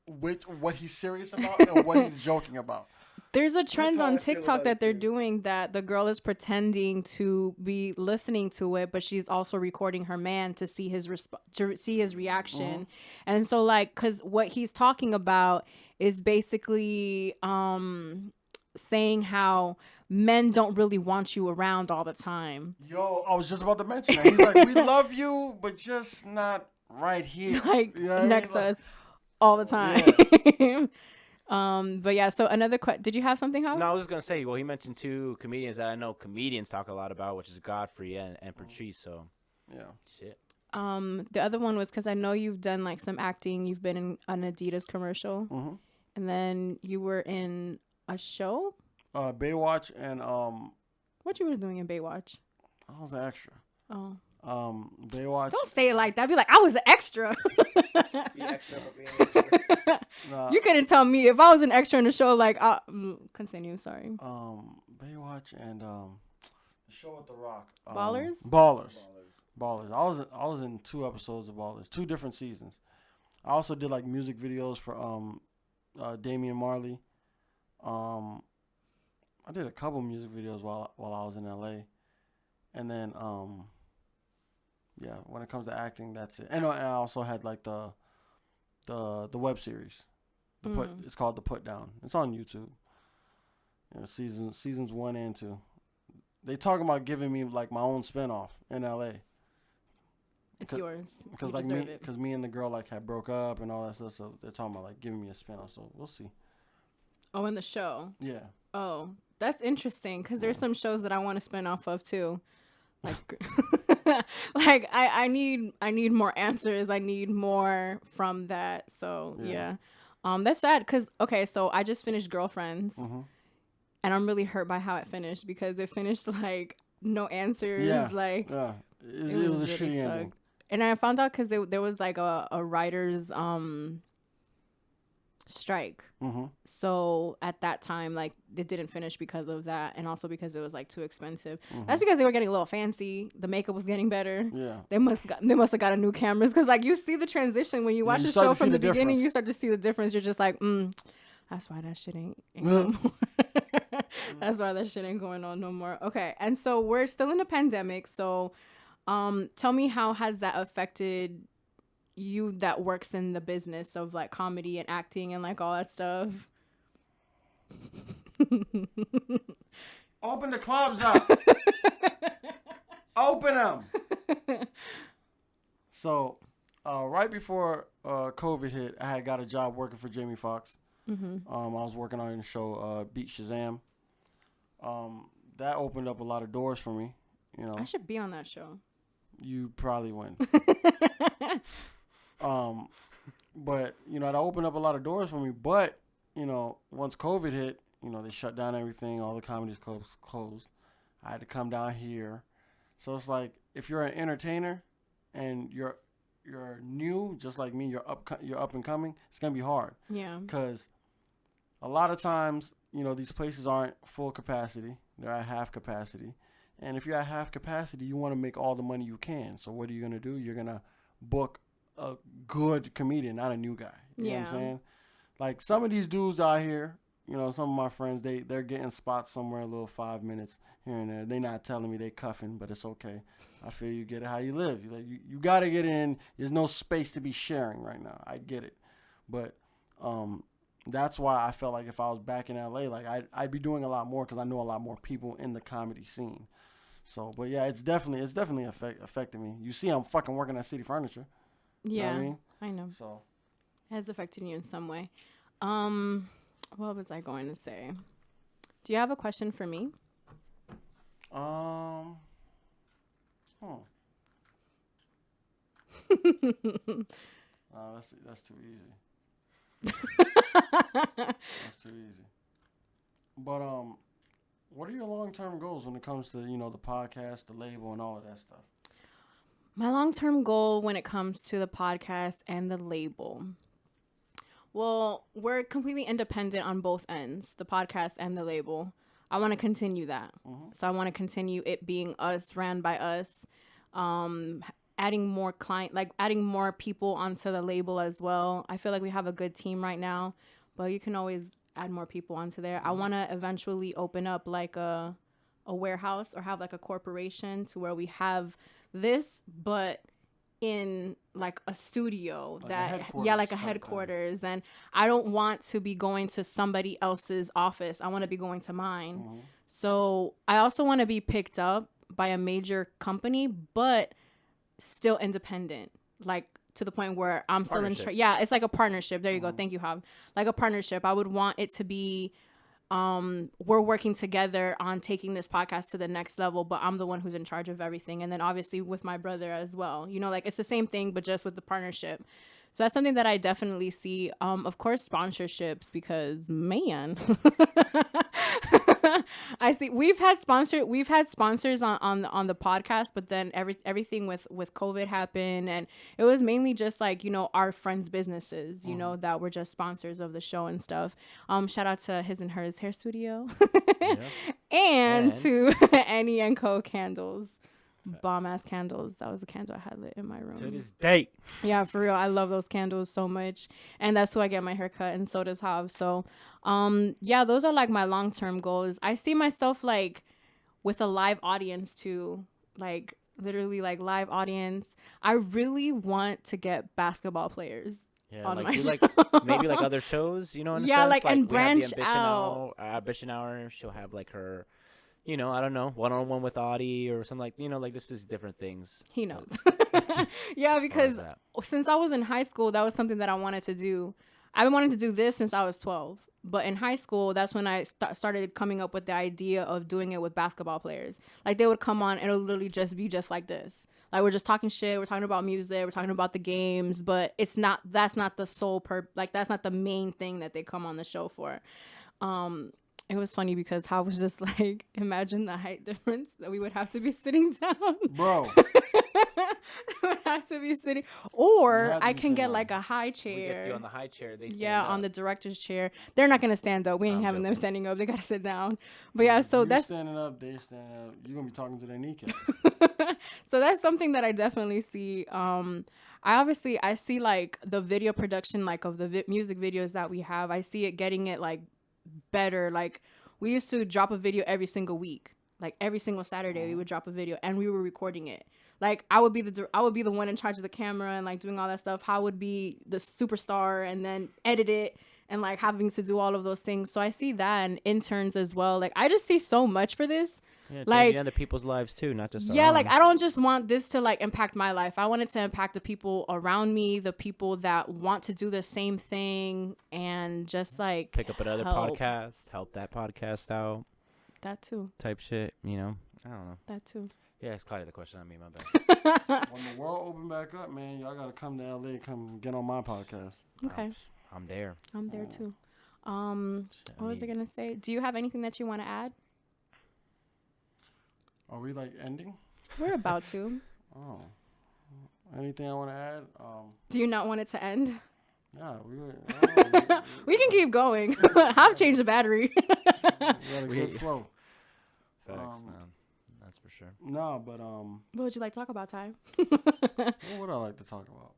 what he's serious about and what he's joking about. There's a trend how on I feel TikTok about that it, they're too. doing that the girl is pretending to be listening to it, but she's also recording her man to see his reaction. And so because what he's talking about is basically saying how men don't really want you around all the time. Yo, I was just about to mention that. He's like, we love you, but just not right here. You know what I mean? Next to us all the time. Yeah. But yeah, so another question. Did you have something, Howard? No, I was just gonna say. Well, he mentioned two comedians that I know comedians talk a lot about, which is Godfrey and Patrice. So Yeah. shit. The other one was because I know you've done like some acting. You've been in an Adidas commercial, and then you were in a show. Baywatch and What you was doing in Baywatch? I was an extra. Oh, Baywatch. don't say it like that. Be like, I was an extra. Nah, You couldn't tell me if I was an extra in the show. Like, continue. Sorry. Baywatch and the show with The Rock. Ballers? Ballers. I was in 2 episodes of Ballers, 2 different seasons. I also did like music videos for Damian Marley. I did a couple music videos while I was in LA, and then yeah, when it comes to acting, that's it. And I also had like the web series. It's called The Put Down. It's on YouTube. You know, seasons 1 and 2. They talking about giving me like my own spinoff in LA. It's yours. Because You like deserve it. me and the girl like had broke up and all that stuff. So they're talking about like giving me a spinoff. So we'll see. Oh, in the show. Yeah. Oh, that's interesting because there's some shows that I want to spin off of too. Like, like I need more answers. I need more from that. So yeah. That's sad because okay, so I just finished Girlfriends, and I'm really hurt by how it finished because it finished like no answers. Yeah. Like It was a shitty ending. And I found out because there was like a writer's strike. So at that time, like it didn't finish because of that, and also because it was like too expensive. That's because they were getting a little fancy. The makeup was getting better. Yeah. They must have got a new cameras because like you see the transition when you watch you the start show to see from the the beginning. difference. You start to see the difference. You're just like, that's why that shit ain't no more. That's why that shit ain't going on no more. Okay, and so we're still in a pandemic. So, tell me, how has that affected you that works in the business of like comedy and acting and like all that stuff? Open the clubs up. Open them. So, right before COVID hit, I had got a job working for Jamie Foxx. I was working on the show Beat Shazam. That opened up a lot of doors for me. You know, I should be on that show. You probably wouldn't. But you know, that opened up a lot of doors for me. But you know, once COVID hit, you know, they shut down everything. All the comedies closed. I had to come down here. So it's like if you're an entertainer and you're new, just like me, you're up and coming. It's gonna be hard. Yeah. Because a lot of times, you know, these places aren't full capacity. They're at half capacity. And if you're at half capacity, you want to make all the money you can. So what are you going to do? You're going to book a good comedian, not a new guy. You know what I'm saying? Like some of these dudes out here, you know, some of my friends, they're getting spots somewhere a little 5 minutes here and there. They're not telling me they cuffing, but it's okay. I feel you get it how you live. You got to get in. There's no space to be sharing right now. I get it. But that's why I felt like if I was back in LA, like I'd be doing a lot more because I know a lot more people in the comedy scene. So, but yeah, it's definitely affected me. You see, I'm fucking working at City Furniture. Yeah, you know what I mean? I know. So, it has affected you in some way. What was I going to say? Do you have a question for me? That's too easy. That's too easy. But what are your long-term goals when it comes to, you know, the podcast, the label, and all of that stuff? My long-term goal when it comes to the podcast and the label. Well, we're completely independent on both ends, the podcast and the label. I want to continue that. So I want to continue it being us, ran by us, adding more adding more people onto the label as well. I feel like we have a good team right now, but you can always add more people onto there. I want to eventually open up like a warehouse or have like a corporation to where we have this, but in like a studio, like a headquarters. And I don't want to be going to somebody else's office. I want to be going to mine. So I also want to be picked up by a major company, but still independent, like to the point where I'm still in it's like a partnership. There you go. Thank you, Hav. Like a partnership. I would want it to be we're working together on taking this podcast to the next level, but I'm the one who's in charge of everything. And then obviously with my brother as well, you know, like it's the same thing, but just with the partnership. So that's something that I definitely see. Of course, sponsorships, because man, I see we've had sponsors on the podcast, but then everything with COVID happened, and it was mainly just like, you know, our friends' businesses, you know, that were just sponsors of the show and stuff. Shout out to His and Hers Hair Studio, and to Annie and Co candles. Bomb ass candles. That was a candle I had lit in my room. To this day. Yeah, for real. I love those candles so much. And that's who I get my hair cut, and so does Hav. So yeah, those are like my long-term goals. I see myself like with a live audience too. Like literally like live audience. I really want to get basketball players. Yeah, On like my do show. like maybe like other shows, you know, in a Yeah, sense? like, and we have the branch Ambition out. Ambition Hour, she'll have like her, you know, I don't know, one-on-one with Audi or something, like, you know, like this is different things. He knows. Yeah, because that. since I was in high school, that was something that I wanted to do. I've been wanting to do this since I was 12. But in high school, that's when I started coming up with the idea of doing it with basketball players. Like, they would come on, and it'll literally just be just like this. Like, we're just talking shit, we're talking about music, we're talking about the games, but that's not the sole like, that's not the main thing that they come on the show for. It was funny because I was just like, imagine the height difference that we would have to be sitting down. Bro. We would have to be sitting, or have to I be can sitting get down. like a high We get chair. you on the high chair. They stand Yeah, up. on the director's chair. They're not gonna stand up. We ain't I'm having them joking. standing up. They gotta sit down. But yeah, so You that's standing up, they standing up. You're gonna be talking to their kneecap. so that's something that I definitely see. I see like the video production, like of the music videos that we have. I see it getting it like better. Like, we used to drop a video every single week. Like every single Saturday we would drop a video, and we were recording it. Like, I would be the one in charge of the camera and like doing all that stuff. How would be the superstar and then edit it and like having to do all of those things. So I see that, and interns as well. Like, I just see so much for this. Yeah, like- changing other people's lives too, not just our Yeah, own. like, I don't just want this to like impact my life. I want it to impact the people around me, the people that want to do the same thing, and just like pick up another help. podcast, help that podcast out, That too. type shit. You know, I don't know. That too. Yeah, it's Clyde the question. I mean, my bad. When the world open back up, man, y'all gotta come to LA, come get on my podcast. Okay. I'm there. I'm there too. Shit, What was I gonna say? Do you have anything that you want to add? Are we like ending? We're about to. Oh. Anything I want to add? Do you not want it to end? Yeah, we were. We can keep going. I've changed the battery. We got a We- good flow. Facts, Um, no, that's for sure. No, but What would you like to talk about, Ty? what would I like to talk about?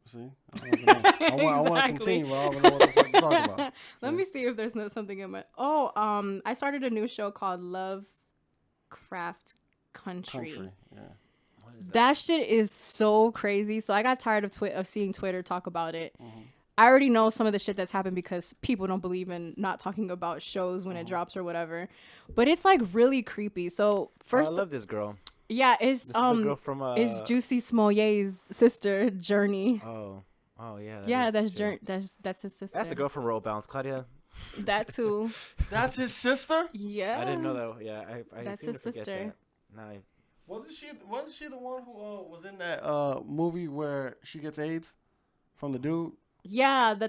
See, I want to Exactly. continue, but I don't know what the fuck to talk about. Let me see if there's something in my. I started a new show called Lovecraft Country. Yeah. What is That shit is so crazy. So I got tired of seeing Twitter talk about it. Mm-hmm. I already know some of the shit that's happened because people don't believe in not talking about shows when it drops or whatever. But it's like really creepy. So first, I love this girl. yeah, it's This is the girl from it's Juicy Smollet's sister, Journey. Oh yeah. Yeah, is that's chill. Journey. That's his sister. That's the girl from Roll Bounce, Claudia. That too. That's his sister. Yeah. I didn't know that. Yeah, I That's seem his to forget sister. that. Now Wasn't she the one who was in that movie where she gets AIDS from the dude? Yeah, the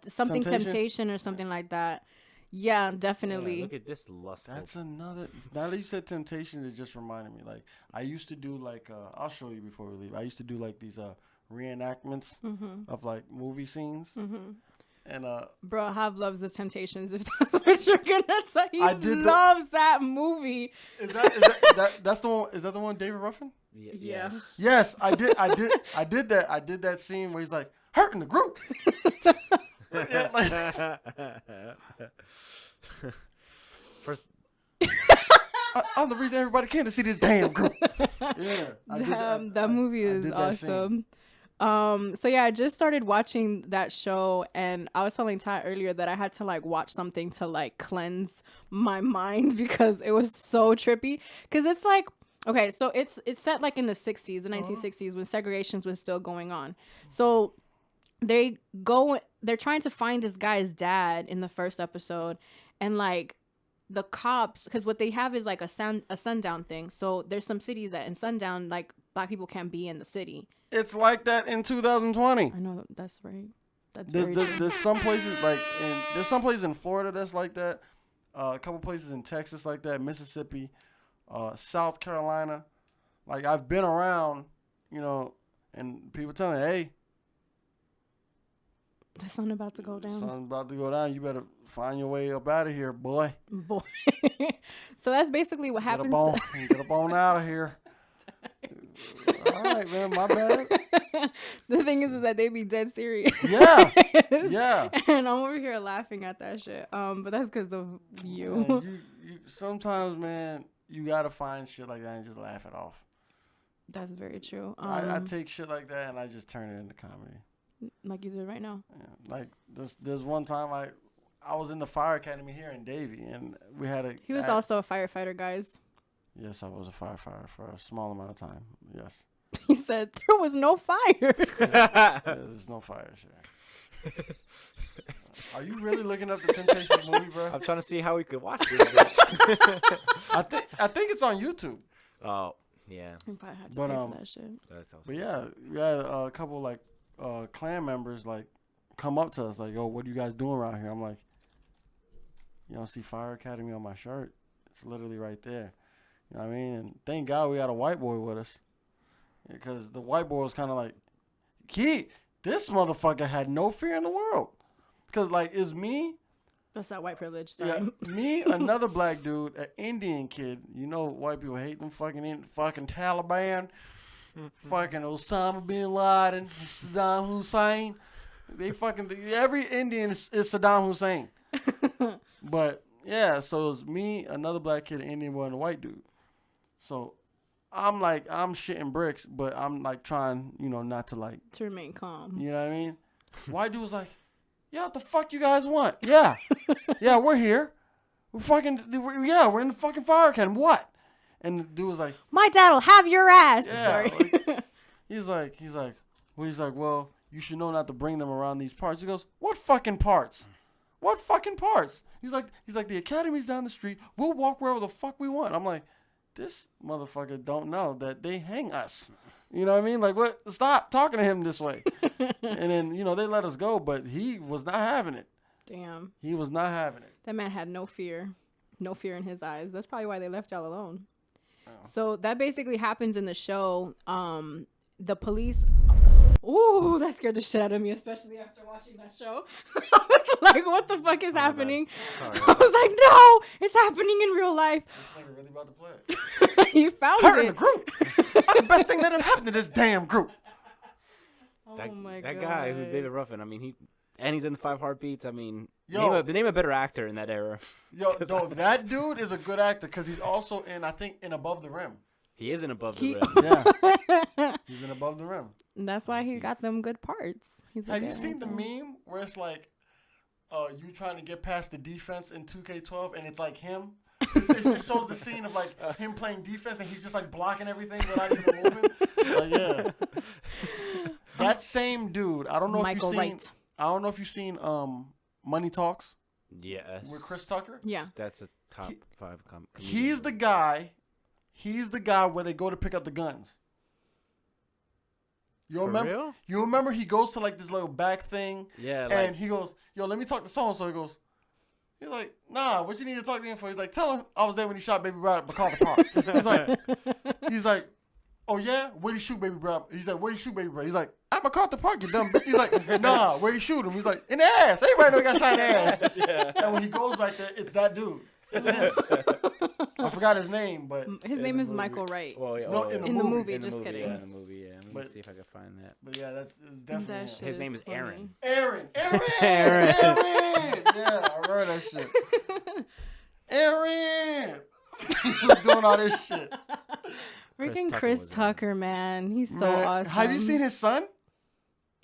something Temptation? temptation or something like that. Yeah, definitely. Yeah, look at this lustful. That's another. Now that you said Temptations, it just reminded me. Like, I used to do like I'll show you before we leave. I used to do like these reenactments of like movie scenes. And Bro, Hav loves the Temptations. If that's what you're gonna say, he I did loves that movie. that's the one. Is that the one, David Ruffin? Yeah. Yes. Yes, I did that. I did that scene where he's like hurting the group. Yeah, like, First, I'm the reason everybody came to see this damn group. Yeah, That movie I is did that scene. awesome. So yeah, I just started watching that show, and I was telling Ty earlier that I had to like watch something to like cleanse my mind because it was so trippy. Because it's like, okay, so it's set like in the 60s, the 1960s when segregation was still going on. So they're trying to find this guy's dad in the first episode, and like the cops, because what they have is like a sundown thing. So there's some cities that in sundown, like black people can't be in the city. It's like that in 2020. I know that's right. That's There's very there's, true. there's some places like there's some places in Florida that's like that. A couple places in Texas like that, Mississippi, South Carolina. Like I've been around, and people tell me, "Hey, The sun about to go down. sun's about to go down. You better find your way up out of here, boy. Boy. So that's basically what happens. Get up on out of here." All right, man. My bad. The thing is that they be dead serious. Yeah, yeah. And I'm over here laughing at that shit. But that's because of you. Man, you sometimes, man, you gotta find shit like that and just laugh it off. That's very true. I take shit like that and I just turn it into comedy. Like you did right now. Yeah. Like there's one time I was in the fire academy here in Davie, and we had a. He was also a firefighter, guys. Yes, I was a firefighter for a small amount of time. Yes. He said there was no fire. Yeah, there's no fire here. Are you really looking up the Temptations movie, bro? I'm trying to see how we could watch this. Bitch. I think it's on YouTube. Oh yeah, You probably had to But, pay for that shit. that's awesome. But yeah, we had a couple like clan members like come up to us like, "Yo, what are you guys doing around here?" I'm like, "You don't see Fire Academy on my shirt? It's literally right there." You know what I mean? And thank God we had a white boy with us, because the white boy was kind of like, this motherfucker had no fear in the world, because like it's me. That's that white privilege. Sorry. Yeah, me, another black dude, an Indian kid. You know, white people hate them fucking Taliban, fucking Osama bin Laden, Saddam Hussein. They fucking every Indian is Saddam Hussein. But yeah, so it's me, another black kid, an Indian boy, and a white dude. So I'm shitting bricks, but I'm like trying, not to like, To remain calm. you know what I mean? White dude was like, "Yeah, what the fuck you guys want?" Yeah. Yeah, we're here. We're in the fucking fire academy. What? And the dude was like, My dad'll have your ass. yeah. Sorry. Like, he's like, well, you should know not to bring them around these parts. He goes, "What fucking parts? What fucking parts?" He's like, the academy's down the street. We'll walk wherever the fuck we want. I'm like, this motherfucker don't know that they hang us. You know what I mean? Like, what? Stop talking to him this way. And then, they let us go, but he was not having it. Damn. He was not having it. That man had no fear. No fear in his eyes. That's probably why they left y'all alone. Oh. So that basically happens in the show. The police... Ooh, that scared the shit out of me, especially after watching that show. I was like, what the fuck is happening? Sorry. I was like, no, it's happening in real life. This nigga really about to play. He found Her in it. the group. I'm the best thing that ever happened to this damn group. Oh That, my that God. guy who's David Ruffin. I mean, he's in the 5 Heartbeats. I mean, Yo. name a better actor in that era. Yo, that dude is a good actor because he's also in Above the Rim. He isn't above He- the rim. Yeah. He's in Above the Rim. That's why he got them good parts. He's a Have you good seen the actor. meme where it's like, you trying to get past the defense in 2K12 and it's like him? It shows the scene of like him playing defense and he's just like blocking everything without even moving. Like, yeah. That same dude. I don't know Michael if you've seen. Wright. I don't know if you've seen Money Talks Yes. with Chris Tucker. Yeah. That's a top 5 He's the guy. He's the guy where they go to pick up the guns. You For remember? real? You remember he goes to like this little back thing, Yeah. and he goes, "Yo, let me talk to so-and-so." He's like, "Nah, what you need to talk to him for?" He's like, "Tell him I was there when he shot Baby Brad at MacArthur Park." he's like, "Oh yeah, where'd he shoot Baby Brad?" He's like, "Where'd he shoot Baby Brad?" He's like, "At MacArthur Park, you dumb bitch." He's like, "Nah, where'd he shoot him?" He's like, "In the ass. Everybody know he got shot in the ass." Yeah. And when he goes back there, it's that dude. It's him. I forgot his name, but His In name the is movie. Michael Wright. Well, yeah, No, oh, in yeah. In the movie. movie, In the just movie, kidding. Yeah, in the movie, yeah. Let me But- see if I can find that. but yeah, that's definitely That him. shit His name is funny. Aaron. Aaron. Aaron. Yeah, I remember that shit. Aaron. He was doing all this shit. Freaking Tucker Chris was in it. Tucker, man. He's so Man, awesome. Have you seen his son?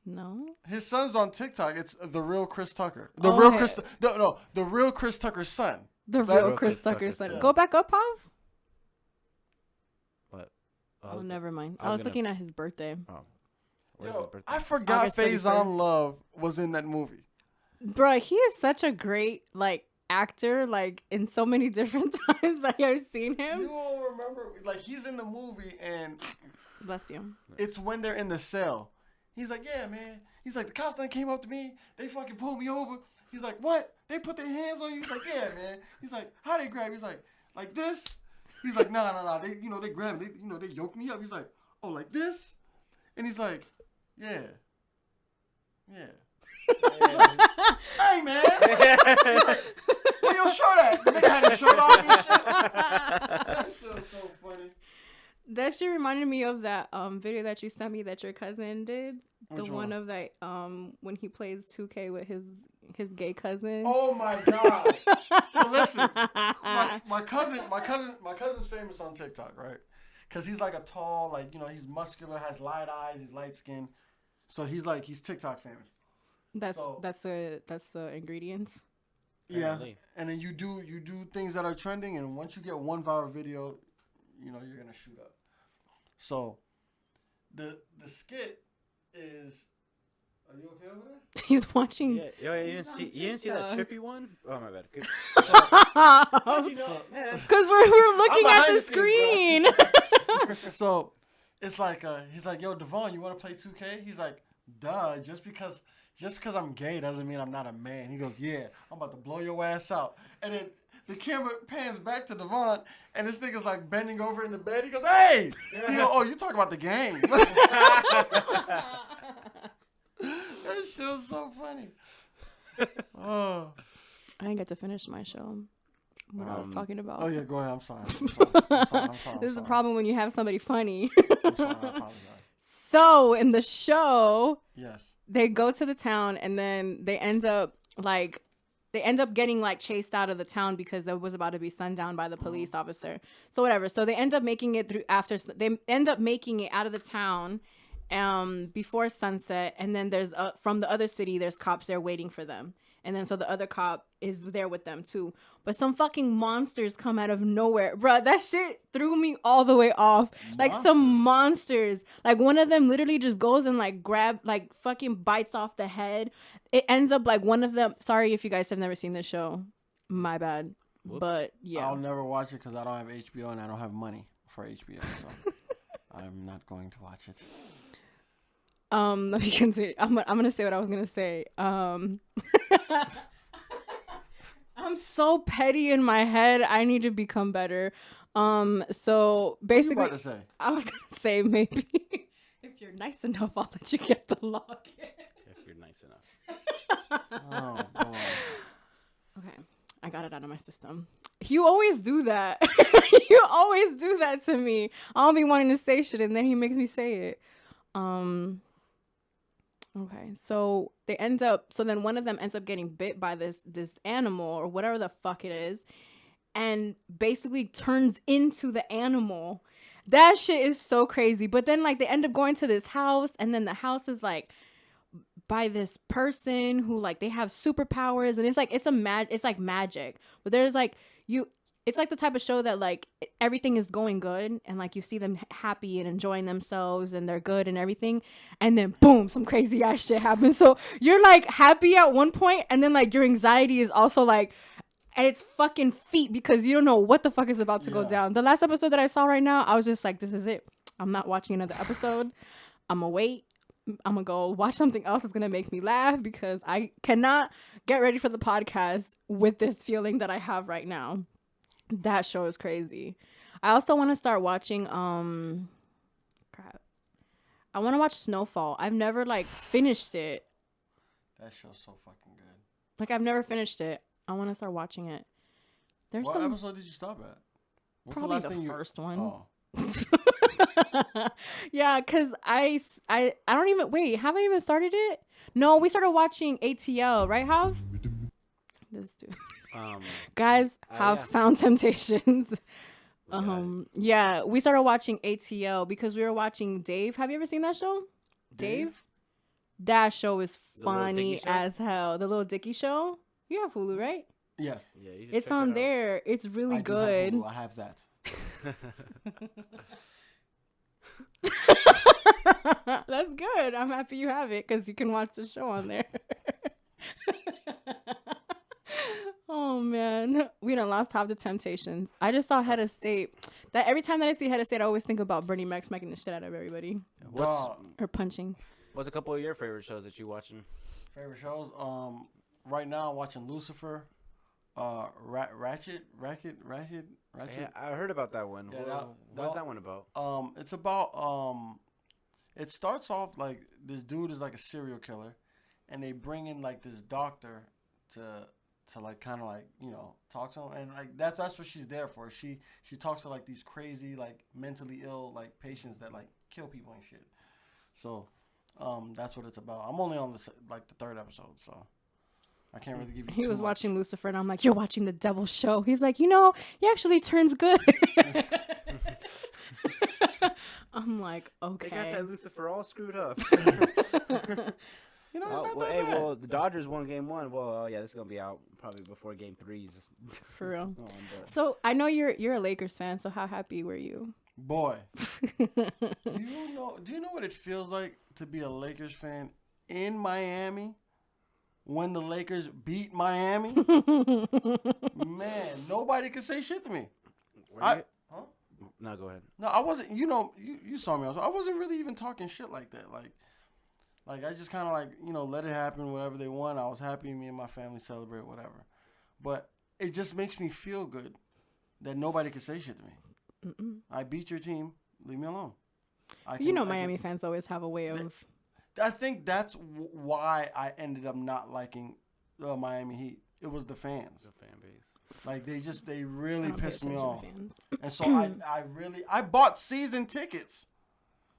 No. His son's on TikTok. It's the real Chris Tucker. The Oh, real okay. Chris. The real Chris Tucker's son. The That- real Chris Tucker Tucker's son. son. Go back up, Pav. What? Oh, never mind. I I was was gonna- looking at his birthday. Where's his Yo, birthday? I forgot August 31st. Faison Love was in that movie. Bruh, he is such a great like actor. Like in so many different times I have seen You him. all remember, like, he's in the movie, and Bless you. it's when they're in the cell. He's like, yeah, man. He's like, the cops done came up to me. They fucking pulled me over. He's like, what? They put their hands on you? He's like, yeah, man. He's like, how they grab you? He's like this? He's like, nah. They, they grabbed me. They yoked me up. He's like, oh, like this? And he's like, yeah. Hey, man. He's like, where your shirt at? The nigga had his shirt off and shit. That shit was so funny. That shit reminded me of that video that you sent me that your cousin did. The Which one one? of that when he plays 2K with his gay cousin. Oh my god. So listen, my cousin's famous on TikTok, right? Cause he's like a tall, like, he's muscular, has light eyes, he's light skinned. So he's TikTok famous. That's the ingredients. Yeah. Apparently. And then you do things that are trending, and once you get one viral video, you're gonna shoot up. So the skit is, are you okay over there? He's watching. Yeah, you didn't see that trippy one? Oh my bad. Good. Because we're looking at behind the the scenes, screen. So it's like he's like, yo, Devon, you want to play 2K? He's like, duh, just because I'm gay doesn't mean I'm not a man. He goes, yeah, I'm about to blow your ass out. And then the camera pans back to Devon, and this nigga's like bending over in the bed. He goes, hey! He goes, oh, you talking about the game. That shit was so funny. Oh. I didn't get to finish my show. What I was talking about. Oh, yeah, go ahead. I'm sorry. This is the problem when you have somebody funny. I'm sorry. I apologize. So in the show, Yes. they go to the town and then they end up getting like chased out of the town because it was about to be sundown by the police officer. So whatever. So they end up making it out of the town before sunset, and then there's from the other city there's cops there waiting for them. And then so the other cop is there with them too. But some fucking monsters come out of nowhere. Bruh, that shit threw me all the way off. Like some monsters. Like one of them literally just goes and like fucking bites off the head. It ends up like one of them. Sorry if you guys have never seen this show. My bad. Whoops. But yeah. I'll never watch it because I don't have HBO and I don't have money for HBO. So I'm not going to watch it. Let me continue. I'm gonna say what I was gonna say. I'm so petty in my head. I need to become better. So basically, What you about to say? I was gonna say maybe if you're nice enough, I'll let you get the login. If you're nice enough. Oh, boy. Okay, I got it out of my system. You always do that. You always do that to me. I'll be wanting to say shit, and then he makes me say it. Okay, so then one of them ends up getting bit by this animal or whatever the fuck it is, and basically turns into the animal. That shit is so crazy. But then like they end up going to this house, and then the house is like by this person who like they have superpowers, and it's like magic. But there's like it's like the type of show that like everything is going good and like you see them happy and enjoying themselves and they're good and everything, and then boom, some crazy ass shit happens. So you're like happy at one point, and then like your anxiety is also like at its fucking feet because you don't know what the fuck is about to go down. The last episode that I saw right now, I was just like, this is it. I'm not watching another episode. I'm gonna wait. I'm gonna go watch something else that's gonna make me laugh because I cannot get ready for the podcast with this feeling that I have right now. That show is crazy. I also want to start watching crap. I want to watch Snowfall. I've never like finished it. That show's so fucking good. Like I've never finished it. I want to start watching it. There's What some episode did you stop at? What's probably last the thing you? first one. Oh. Yeah, cuz I don't even wait, have I even started it? No, we started watching ATL, right, Hav? This dude. Guys have found temptations. Yeah, we started watching ATL because we were watching Dave. Have you ever seen that show? Dave? That show is funny as hell. The Little Dicky Show. You have Hulu, right? Yes. Yeah, you should It's check on it out. there. It's really good. I have that. That's good. I'm happy you have it because you can watch the show on there. Oh man, we done lost half the Temptations. I just saw Head of State. That every time that I see Head of State, I always think about Bernie Mac smacking the shit out of everybody What's or punching. what's a couple of your favorite shows that you watching? Favorite shows? Right now I'm watching Lucifer, Ratchet. Yeah, I heard about that one. Yeah, What's that one about? It's about it starts off like this dude is like a serial killer, and they bring in like this doctor to like kind of like, you know, talk to him, and like that's what she's there for. She talks to like these crazy like mentally ill like patients that like kill people and shit. So that's what it's about. I'm only on the third episode, so I can't really give you. He was watching Lucifer, and I'm like, "You're watching the devil's show." He's like, "You know, he actually turns good." I'm like, "Okay." They got that Lucifer all screwed up. You know, it's not well, that hey, bad. well, the Dodgers won Game 1. Well, yeah, this is gonna be out probably before Game 3's. For real. But So I know you're a Lakers fan. So how happy were you? Boy, do you know what it feels like to be a Lakers fan in Miami when the Lakers beat Miami? Man, nobody could say shit to me. Huh? No, go ahead. No, I wasn't. You know, you saw me. I wasn't really even talking shit like that. Like I just kind of like, you know, let it happen. Whatever they won, I was happy. Me and my family celebrate whatever. But it just makes me feel good that nobody can say shit to me. Mm-mm. I beat your team. Leave me alone. Miami fans always have a way of. I think that's why I ended up not liking the Miami Heat. It was the fans. The fan base. Like they really I don't pay pissed me attention to off. fans. And so I bought season tickets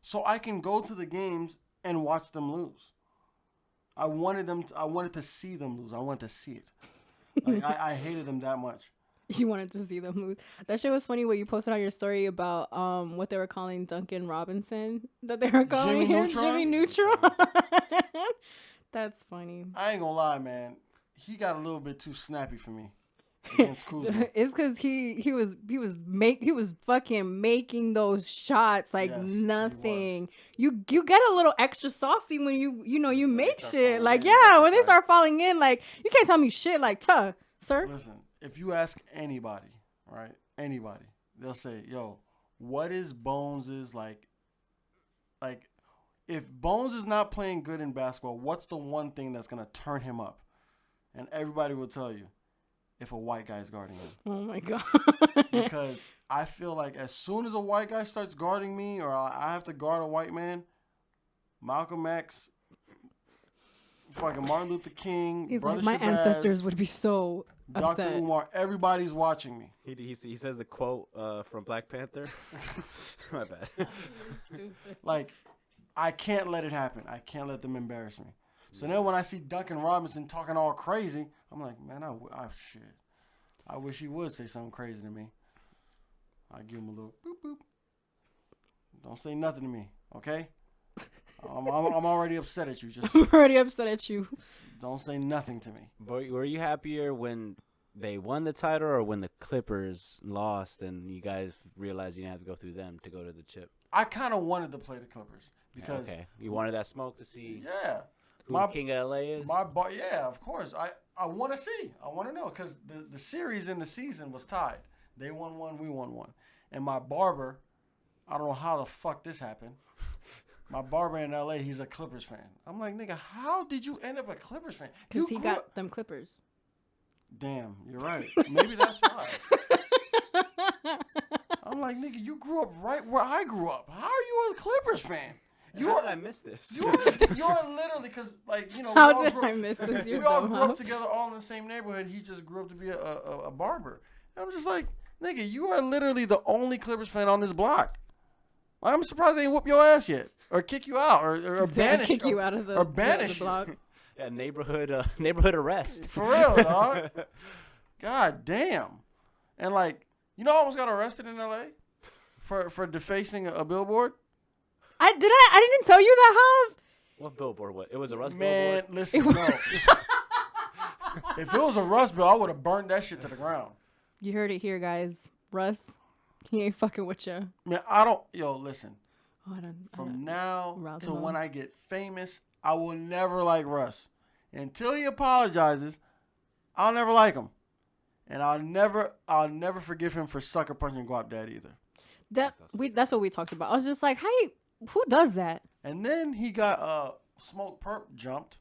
so I can go to the games and watch them lose. I wanted to see them lose. I wanted to see it. Like I hated them that much. You wanted to see them lose. That shit was funny what you posted on your story about what they were calling Duncan Robinson. That they were calling Jimmy him Neutron? Jimmy Neutron. That's funny. I ain't gonna lie, man. He got a little bit too snappy for me against Kuzma. It's because he was fucking making those shots like Yes, he nothing. You get a little extra saucy when you make start shit falling like in, yeah, that's when they right. start falling in, like you can't tell me shit like sir. Listen, if you ask anybody, right? Anybody, they'll say, "Yo, what is Bones' like if Bones is not playing good in basketball, what's the one thing that's gonna turn him up?" And everybody will tell you, if a white guy is guarding him. Oh my god. Because I feel like as soon as a white guy starts guarding me, or I have to guard a white man, Malcolm X, fucking Martin Luther King, He's Brother like, my Shabazz, ancestors would be so Dr. upset. Umar, everybody's watching me. He says the quote from Black Panther. My bad. Like, I can't let it happen. I can't let them embarrass me. So then when I see Duncan Robinson talking all crazy, I'm like, man, shit. I wish he would say something crazy to me. I give him a little boop boop. Don't say nothing to me, okay? I'm already upset at you. Just I'm already upset at you. don't say nothing to me. But were you happier when they won the title or when the Clippers lost and you guys realized you didn't have to go through them to go to the chip? I kind of wanted to play the Clippers because You wanted that smoke to see yeah, who the king of LA is? yeah, of course. I want to see. I want to know because the series in the season was tied. They won one, we won one. And my barber, I don't know how the fuck this happened. My barber in LA, he's a Clippers fan. I'm like, nigga, how did you end up a Clippers fan? Because You he grew got up- them Clippers. Damn, you're right. Maybe that's why. I'm like, nigga, you grew up right where I grew up. How are you a Clippers fan? How did I miss this? You're literally because, like, you know, How we all did grew, I miss this? we You all dumb grew up huff. together, all in the same neighborhood. He just grew up to be a barber. And I'm just like, nigga, you are literally the only Clippers fan on this block. I'm surprised they ain't whoop your ass yet, or kick you out, or banish Kick you out of the, or the banish block. Yeah, neighborhood arrest. For real, dog. God damn. And like, you know, I almost got arrested in LA for defacing a billboard. I didn't tell you that, Hav. What billboard? What? It was a Rust Man, billboard? listen, no. If it was a Rust bill, I would have burned that shit to the ground. You heard it here, guys. Russ, he ain't fucking with you. Man, listen. From now riled till him when up. I get famous, I will never like Russ. Until he apologizes, I'll never like him. And I'll never forgive him for sucker punching Guap Dad either. That's what we talked about. I was just like, hey, who does that? And then he got Smoke Perp jumped.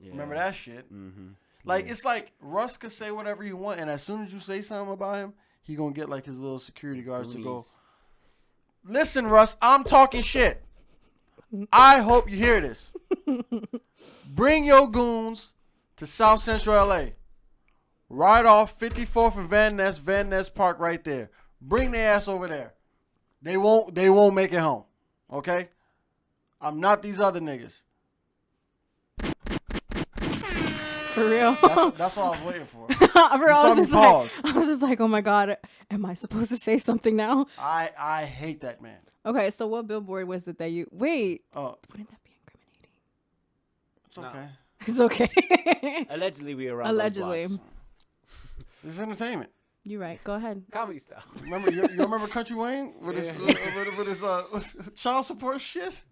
Yeah. Remember that shit? Mm-hmm. Like, it's like Russ could say whatever you want, and as soon as you say something about him, he gonna get like his little security guards to go, listen, Russ, I'm talking shit. I hope you hear this. Bring your goons to South Central LA. Right off 54th and Van Ness Park right there. Bring their ass over there. They won't make it home. Okay? I'm not these other niggas. For real. That's what I was waiting for. For real, I was pause. just like, oh my God, am I supposed to say something now? I hate that man. Okay, so what billboard was it that you wait? Wouldn't that be incriminating? It's okay. It's okay. Allegedly, we were around. Allegedly. This is entertainment. You're right. Go ahead. Comedy style. Remember, you remember Country Wayne with his with his child support shit?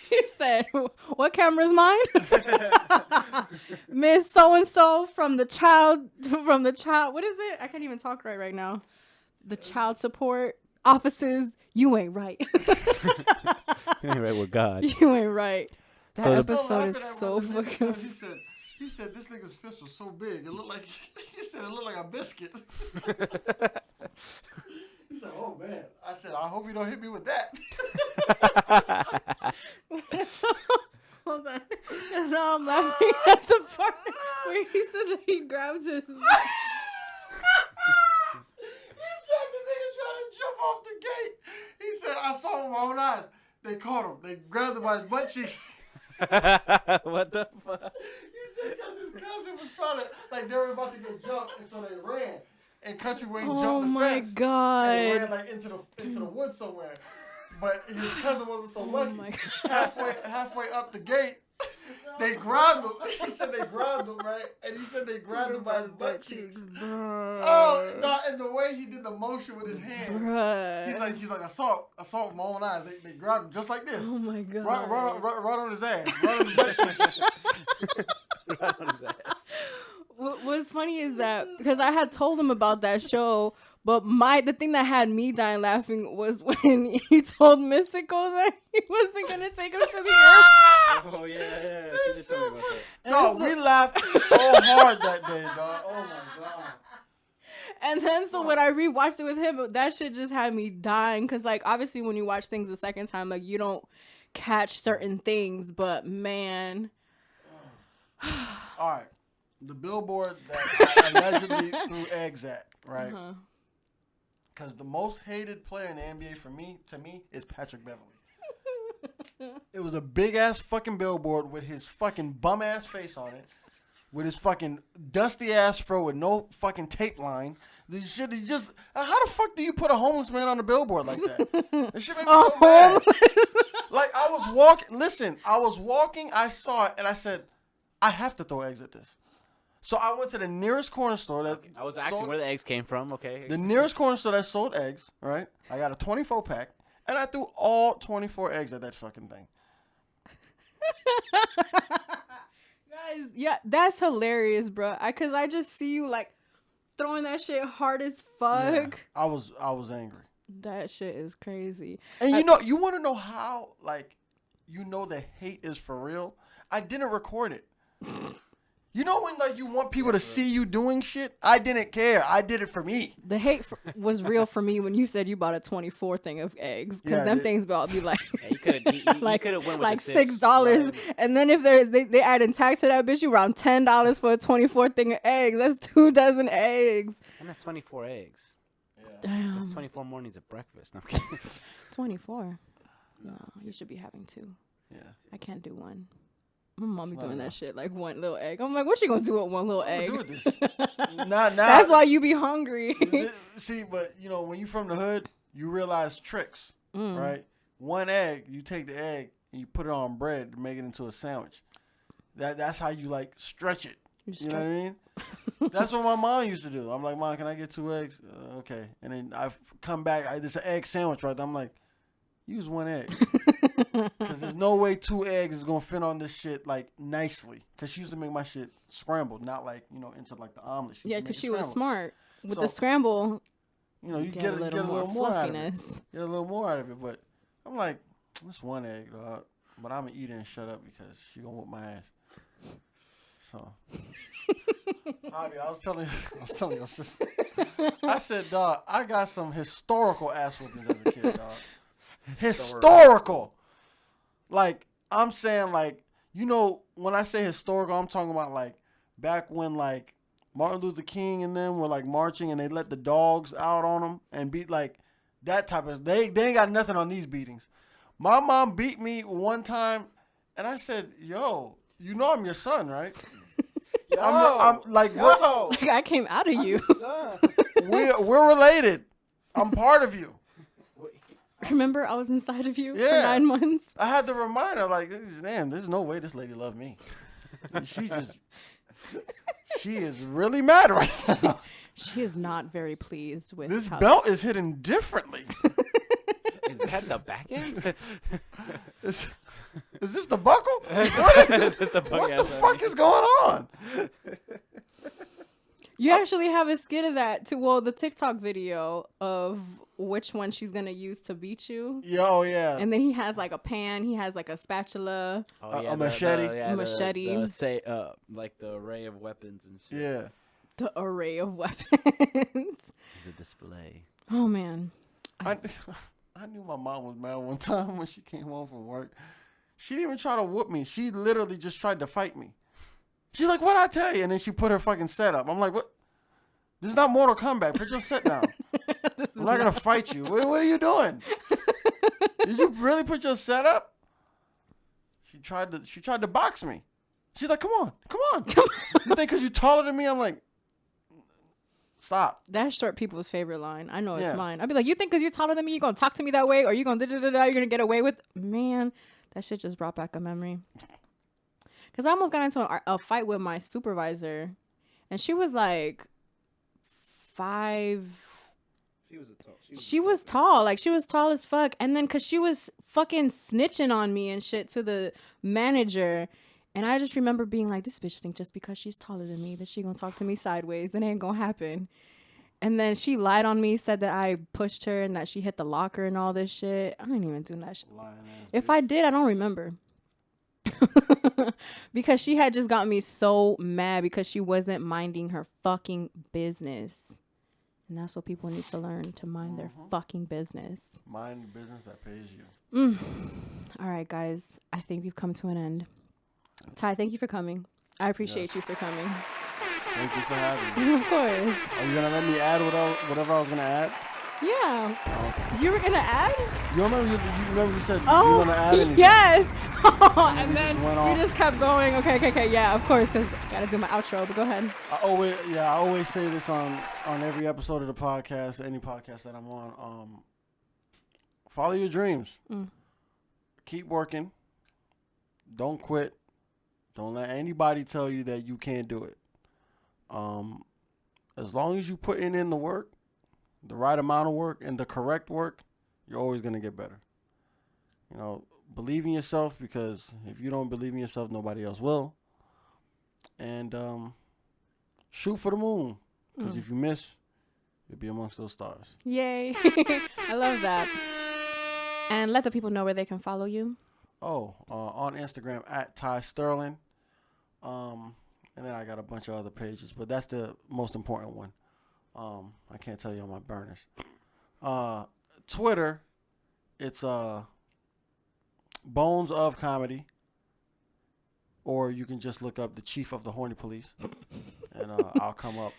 He said, "What camera's mine?" Miss So and So from the child. What is it? I can't even talk right now. The child support offices. You ain't right. You ain't right with God. You ain't right. That So episode is so fucking. He said this nigga's fist was so big it looked like it looked like a biscuit. He said, "Oh man," I said, "I hope you don't hit me with that." Hold on, because now I'm laughing at the part where he said that he grabbed his. He said the nigga trying to jump off the gate. He said, "I saw him with my own eyes. They caught him. They grabbed him by his butt cheeks." What the fuck? He said because his cousin was trying to, like, they were about to get jumped, and so they ran. And Country Wayne jumped the Oh my fence God! and ran like into the woods somewhere. But his cousin wasn't so lucky. My God. Halfway up the gate, they grabbed him. He said they grabbed him, right? And he said they grabbed him by his butt cheeks. Bruh. Oh, no, and the way he did the motion with his hands. Bruh. He's like assault with my own eyes. They grabbed him just like this. Oh my God. Right on his ass. Right on his butt cheeks. Right on his ass. What's funny is that because I had told him about that show, but the thing that had me dying laughing was when he told Mystical that he wasn't gonna take him to the airport. Oh yeah. She just told me about that. No, we laughed so hard that day, dog. Oh my God. And then so when I rewatched it with him, that shit just had me dying because like obviously when you watch things the second time, like you don't catch certain things, but man. All right. The billboard that I allegedly threw eggs at, right? Because the most hated player in the NBA to me, is Patrick Beverly. It was a big ass fucking billboard with his fucking bum ass face on it, with his fucking dusty ass fro with no fucking tape line. The shit is just how the fuck do you put a homeless man on a billboard like that? That shit made me so mad. Like I was walking, I saw it, and I said, I have to throw eggs at this. So I went to the nearest corner store that I was asking where the eggs came from. Okay. The nearest corner store that sold eggs, right? I got a 24 pack, and I threw all 24 eggs at that fucking thing. Guys, yeah, that's hilarious, bro. Cause I just see you like throwing that shit hard as fuck. Yeah, I was angry. That shit is crazy. And you want to know how the hate is for real? I didn't record it. You know when like you want people to see you doing shit? I didn't care. I did it for me. The hate was real for me when you said you bought a 24 thing of eggs because them things about be like like went with like the $6, right? and then if they adding tax to that bitch, you around $10 for a 24 thing of eggs. That's 2 dozen eggs. And that's 24 eggs. Yeah. Damn, That's 24 mornings of breakfast. No, I'm kidding. 24. No, you should be having 2. Yeah. I can't do 1. My mom be It's doing not that shit like 1 little egg. I'm like, what you gonna do with 1 little egg? Do with this. Nah. That's why you be hungry. See, but when you from the hood, you realize tricks, right? 1 egg, you take the egg and you put it on bread to make it into a sandwich. That's how you like stretch it. You know what I mean? That's what my mom used to do. I'm like, Mom, can I get 2 eggs? Okay. And then I come back, there's an egg sandwich right there. I'm like, use one egg. Because there's no way 2 eggs is going to fit on this shit, like, nicely. Because she used to make my shit scrambled, not, like, into, like, the omelet. Yeah, because she was smart. With So, the scramble, you get a little more out of it. fluffiness. Get a little more out of it. But I'm like, it's 1 egg, dog. But I'm going to eat it and shut up because she going to whoop my ass. So, Javi, I was telling your sister. I said, dog, I got some historical ass whoopings as a kid, dog. Historical. Like, I'm saying, like, when I say historical, I'm talking about, like, back when, like, Martin Luther King and them were, like, marching and they let the dogs out on them and beat, like, that type of, they ain't got nothing on these beatings. My mom beat me one time and I said, yo, I'm your son, right? Yo, I'm like, yo, Like, I came out of you. son. we're related. I'm part of you. Remember, I was inside of you for Yeah. 9 months. I had to remind her, like, damn, there's no way this lady loved me. She is really mad right now. She is not very pleased with This how belt is hidden differently. Is that the back end? Is this the buckle? Is this the What back the end? fuck is going on? You actually have a skit of that the TikTok video of which one she's gonna use to beat you. Yo, yeah. And then he has like a pan, he has like a spatula. Oh, A machete? A machete. Like the array of weapons and shit. Yeah. The array of weapons. The display. Oh man. I knew my mom was mad one time when she came home from work. She didn't even try to whoop me. She literally just tried to fight me. She's like, what'd I tell you? And then she put her fucking set up. I'm like, what? This is not Mortal Kombat. Put your set down. I'm not going to fight you. What are you doing? Did you really put your set up? She tried to box me. She's like, come on. You think because you're taller than me? I'm like, stop. That's short people's favorite line. I know it's Yeah. mine. I'd be like, you think because you're taller than me, you're going to talk to me that way? Or you're going to you're going to get away with? Man, that shit just brought back a memory. Because I almost got into a fight with my supervisor. And she was like 5. She was tall. Like, she was tall as fuck. And then because she was fucking snitching on me and shit to the manager. And I just remember being like, this bitch think just because she's taller than me that she gonna talk to me sideways. It ain't gonna happen. And then she lied on me, said that I pushed her and that she hit the locker and all this shit. I didn't even do that shit. If I did, I don't remember. Because she had just got me so mad because she wasn't minding her fucking business. And that's what people need to learn, to mind their fucking business. Mind the business that pays you. All right, guys. I think we've come to an end. Ty, thank you for coming. I appreciate you for coming. Thank you for having me. Of course. Are you going to let me add whatever I was going to add? Yeah. Oh. You were going to add? You remember you said you Oh, want to add anything? yes. And we then just went we off. just kept going. Okay. Yeah, of course, because I got to do my outro, but go ahead. I always say this on every episode of the podcast, any podcast that I'm on. Follow your dreams. Keep working. Don't quit. Don't let anybody tell you that you can't do it. As long as you putting in the work, the right amount of work and the correct work, you're always going to get better. Believe in yourself, because if you don't believe in yourself, nobody else will. And shoot for the moon, because if you miss, you'll be amongst those stars. Yay. I love that. And let the people know where they can follow you. On Instagram at Ty Sterlin. And then I got a bunch of other pages, but that's the most important one. I can't tell you on my burners. Twitter, it's Bones of Comedy, or you can just look up the Chief of the Horny Police, and I'll come up.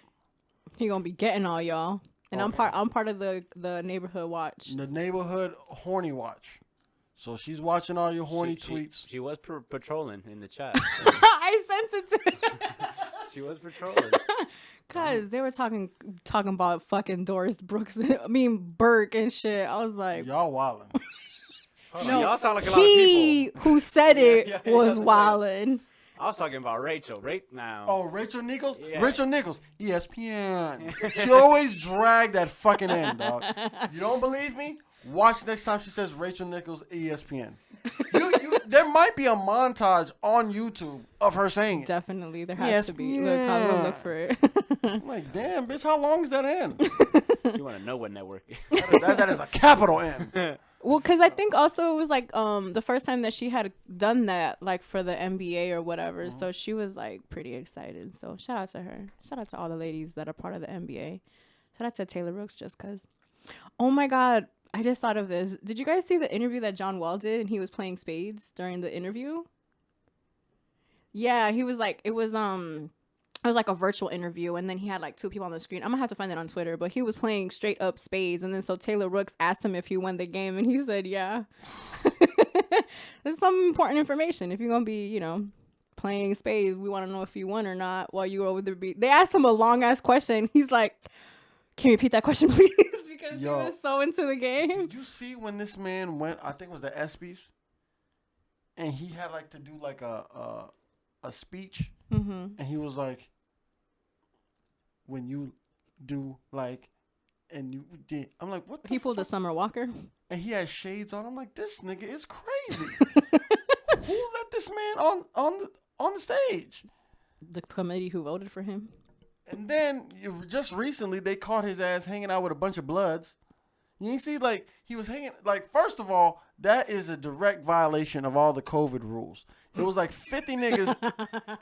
He gonna be getting all y'all, and Okay. I'm part of the neighborhood watch. The Neighborhood Horny Watch. So she's watching all your horny She- tweets. She was patrolling in the chat. I sent it to She was patrolling. cause they were talking about fucking Doris Brooks. Burke and shit. I was like, Y'all wildin'. no, y'all sound like a lot of people. who said it Yeah, was yeah. wildin'. I was talking about Rachel right now. Oh, Rachel Nichols? Yeah. Rachel Nichols, ESPN. She always dragged that fucking end, dog. You don't believe me? Watch next time she says Rachel Nichols, ESPN. There might be a montage on YouTube of her saying it. Definitely, there has to be. Look, I will look for it. I'm like, damn, bitch, how long is that N? You want to know what network? that is a capital N. Well, because I think also it was like the first time that she had done that, like for the NBA or whatever. Mm-hmm. So she was like pretty excited. So shout out to her. Shout out to all the ladies that are part of the NBA. Shout out to Taylor Brooks just because. Oh my God. I just thought of this. Did you guys see the interview that John Wall did and he was playing spades during the interview? Yeah, he was like, it was like a virtual interview and then he had like two people on the screen. I'm gonna have to find it on Twitter, but he was playing straight up spades and then so Taylor Brooks asked him if he won the game and he said, yeah. There's some important information. If you're gonna be, you know, playing spades, we want to know if you won or not while you were over the beat. They asked him a long ass question. He's like, can you repeat that question, please? Because he was so into the game. Did you see when this man went, I think it was the ESPYs, and he had like to do like a speech, and he was like, when you do like, and you did, I'm like, what the He pulled a Summer Walker. And he had shades on. I'm like, this nigga is crazy. Who let this man on the stage? The committee who voted for him. And then just recently they caught his ass hanging out with a bunch of bloods. You see, like he was hanging. Like first of all, that is a direct violation of all the COVID rules. It was like 50 niggas.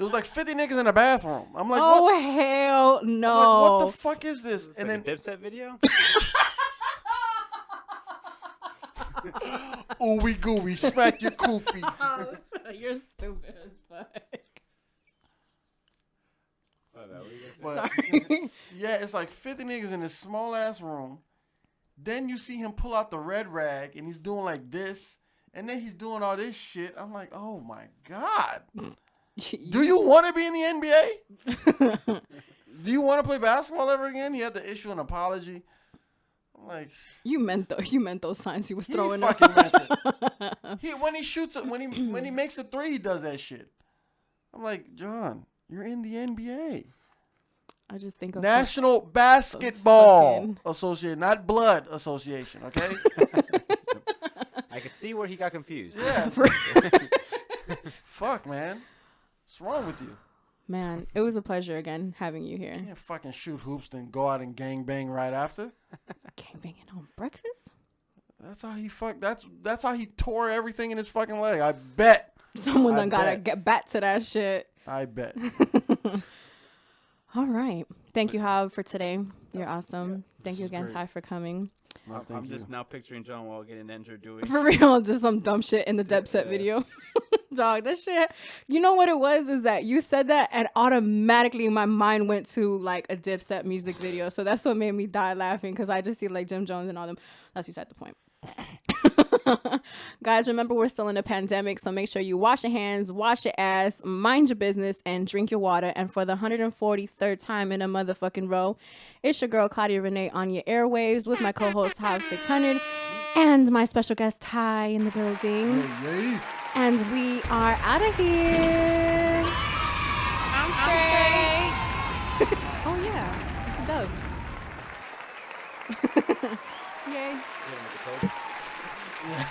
It was like 50 niggas in a bathroom. I'm like, oh what? hell no! I'm like, what the fuck is this? And then Dipset video. Ooey gooey, smack your koofy. You're stupid as fuck. Sorry. Yeah, it's like 50 niggas in this small ass room. Then you see him pull out the red rag and he's doing like this. And then he's doing all this shit. I'm like, oh my God. Do you want to be in the NBA? Do you want to play basketball ever again? He had to issue an apology. I'm like, you meant those signs he was throwing up. Meant it. When he shoots it, when he makes a three, he does that shit. I'm like, John, you're in the NBA. I just think of National Basketball Association, not Blood Association, okay? I could see where he got confused. Yeah. Fuck, man. What's wrong with you? Man, it was a pleasure again having you here. You can't fucking shoot hoops then go out and gangbang right after. Gangbanging on breakfast? That's how he that's how he tore everything in his fucking leg. I bet. Someone done gotta get back to that shit. I bet. All right. Thank you, Hav, for today. You're awesome. Yeah, Thank you again, great. Ty, for coming. No, I'm just now picturing John Wall getting injured doing. For real, just some dumb shit in the Dipset video. Dog, that shit. You know what it was is that you said that and automatically my mind went to like a Dipset music video. So that's what made me die laughing because I just see like Jim Jones and all them. That's beside the point. Guys, remember we're still in a pandemic, so make sure you wash your hands, wash your ass, mind your business, and drink your water. And for the 143rd time in a motherfucking row, it's your girl Claudia Renee on your airwaves with my co-host Hav 600 and my special guest Ty in the building. Yay. And we are out of here. I'm straight. Oh yeah, it's a dub. Yay. Yeah.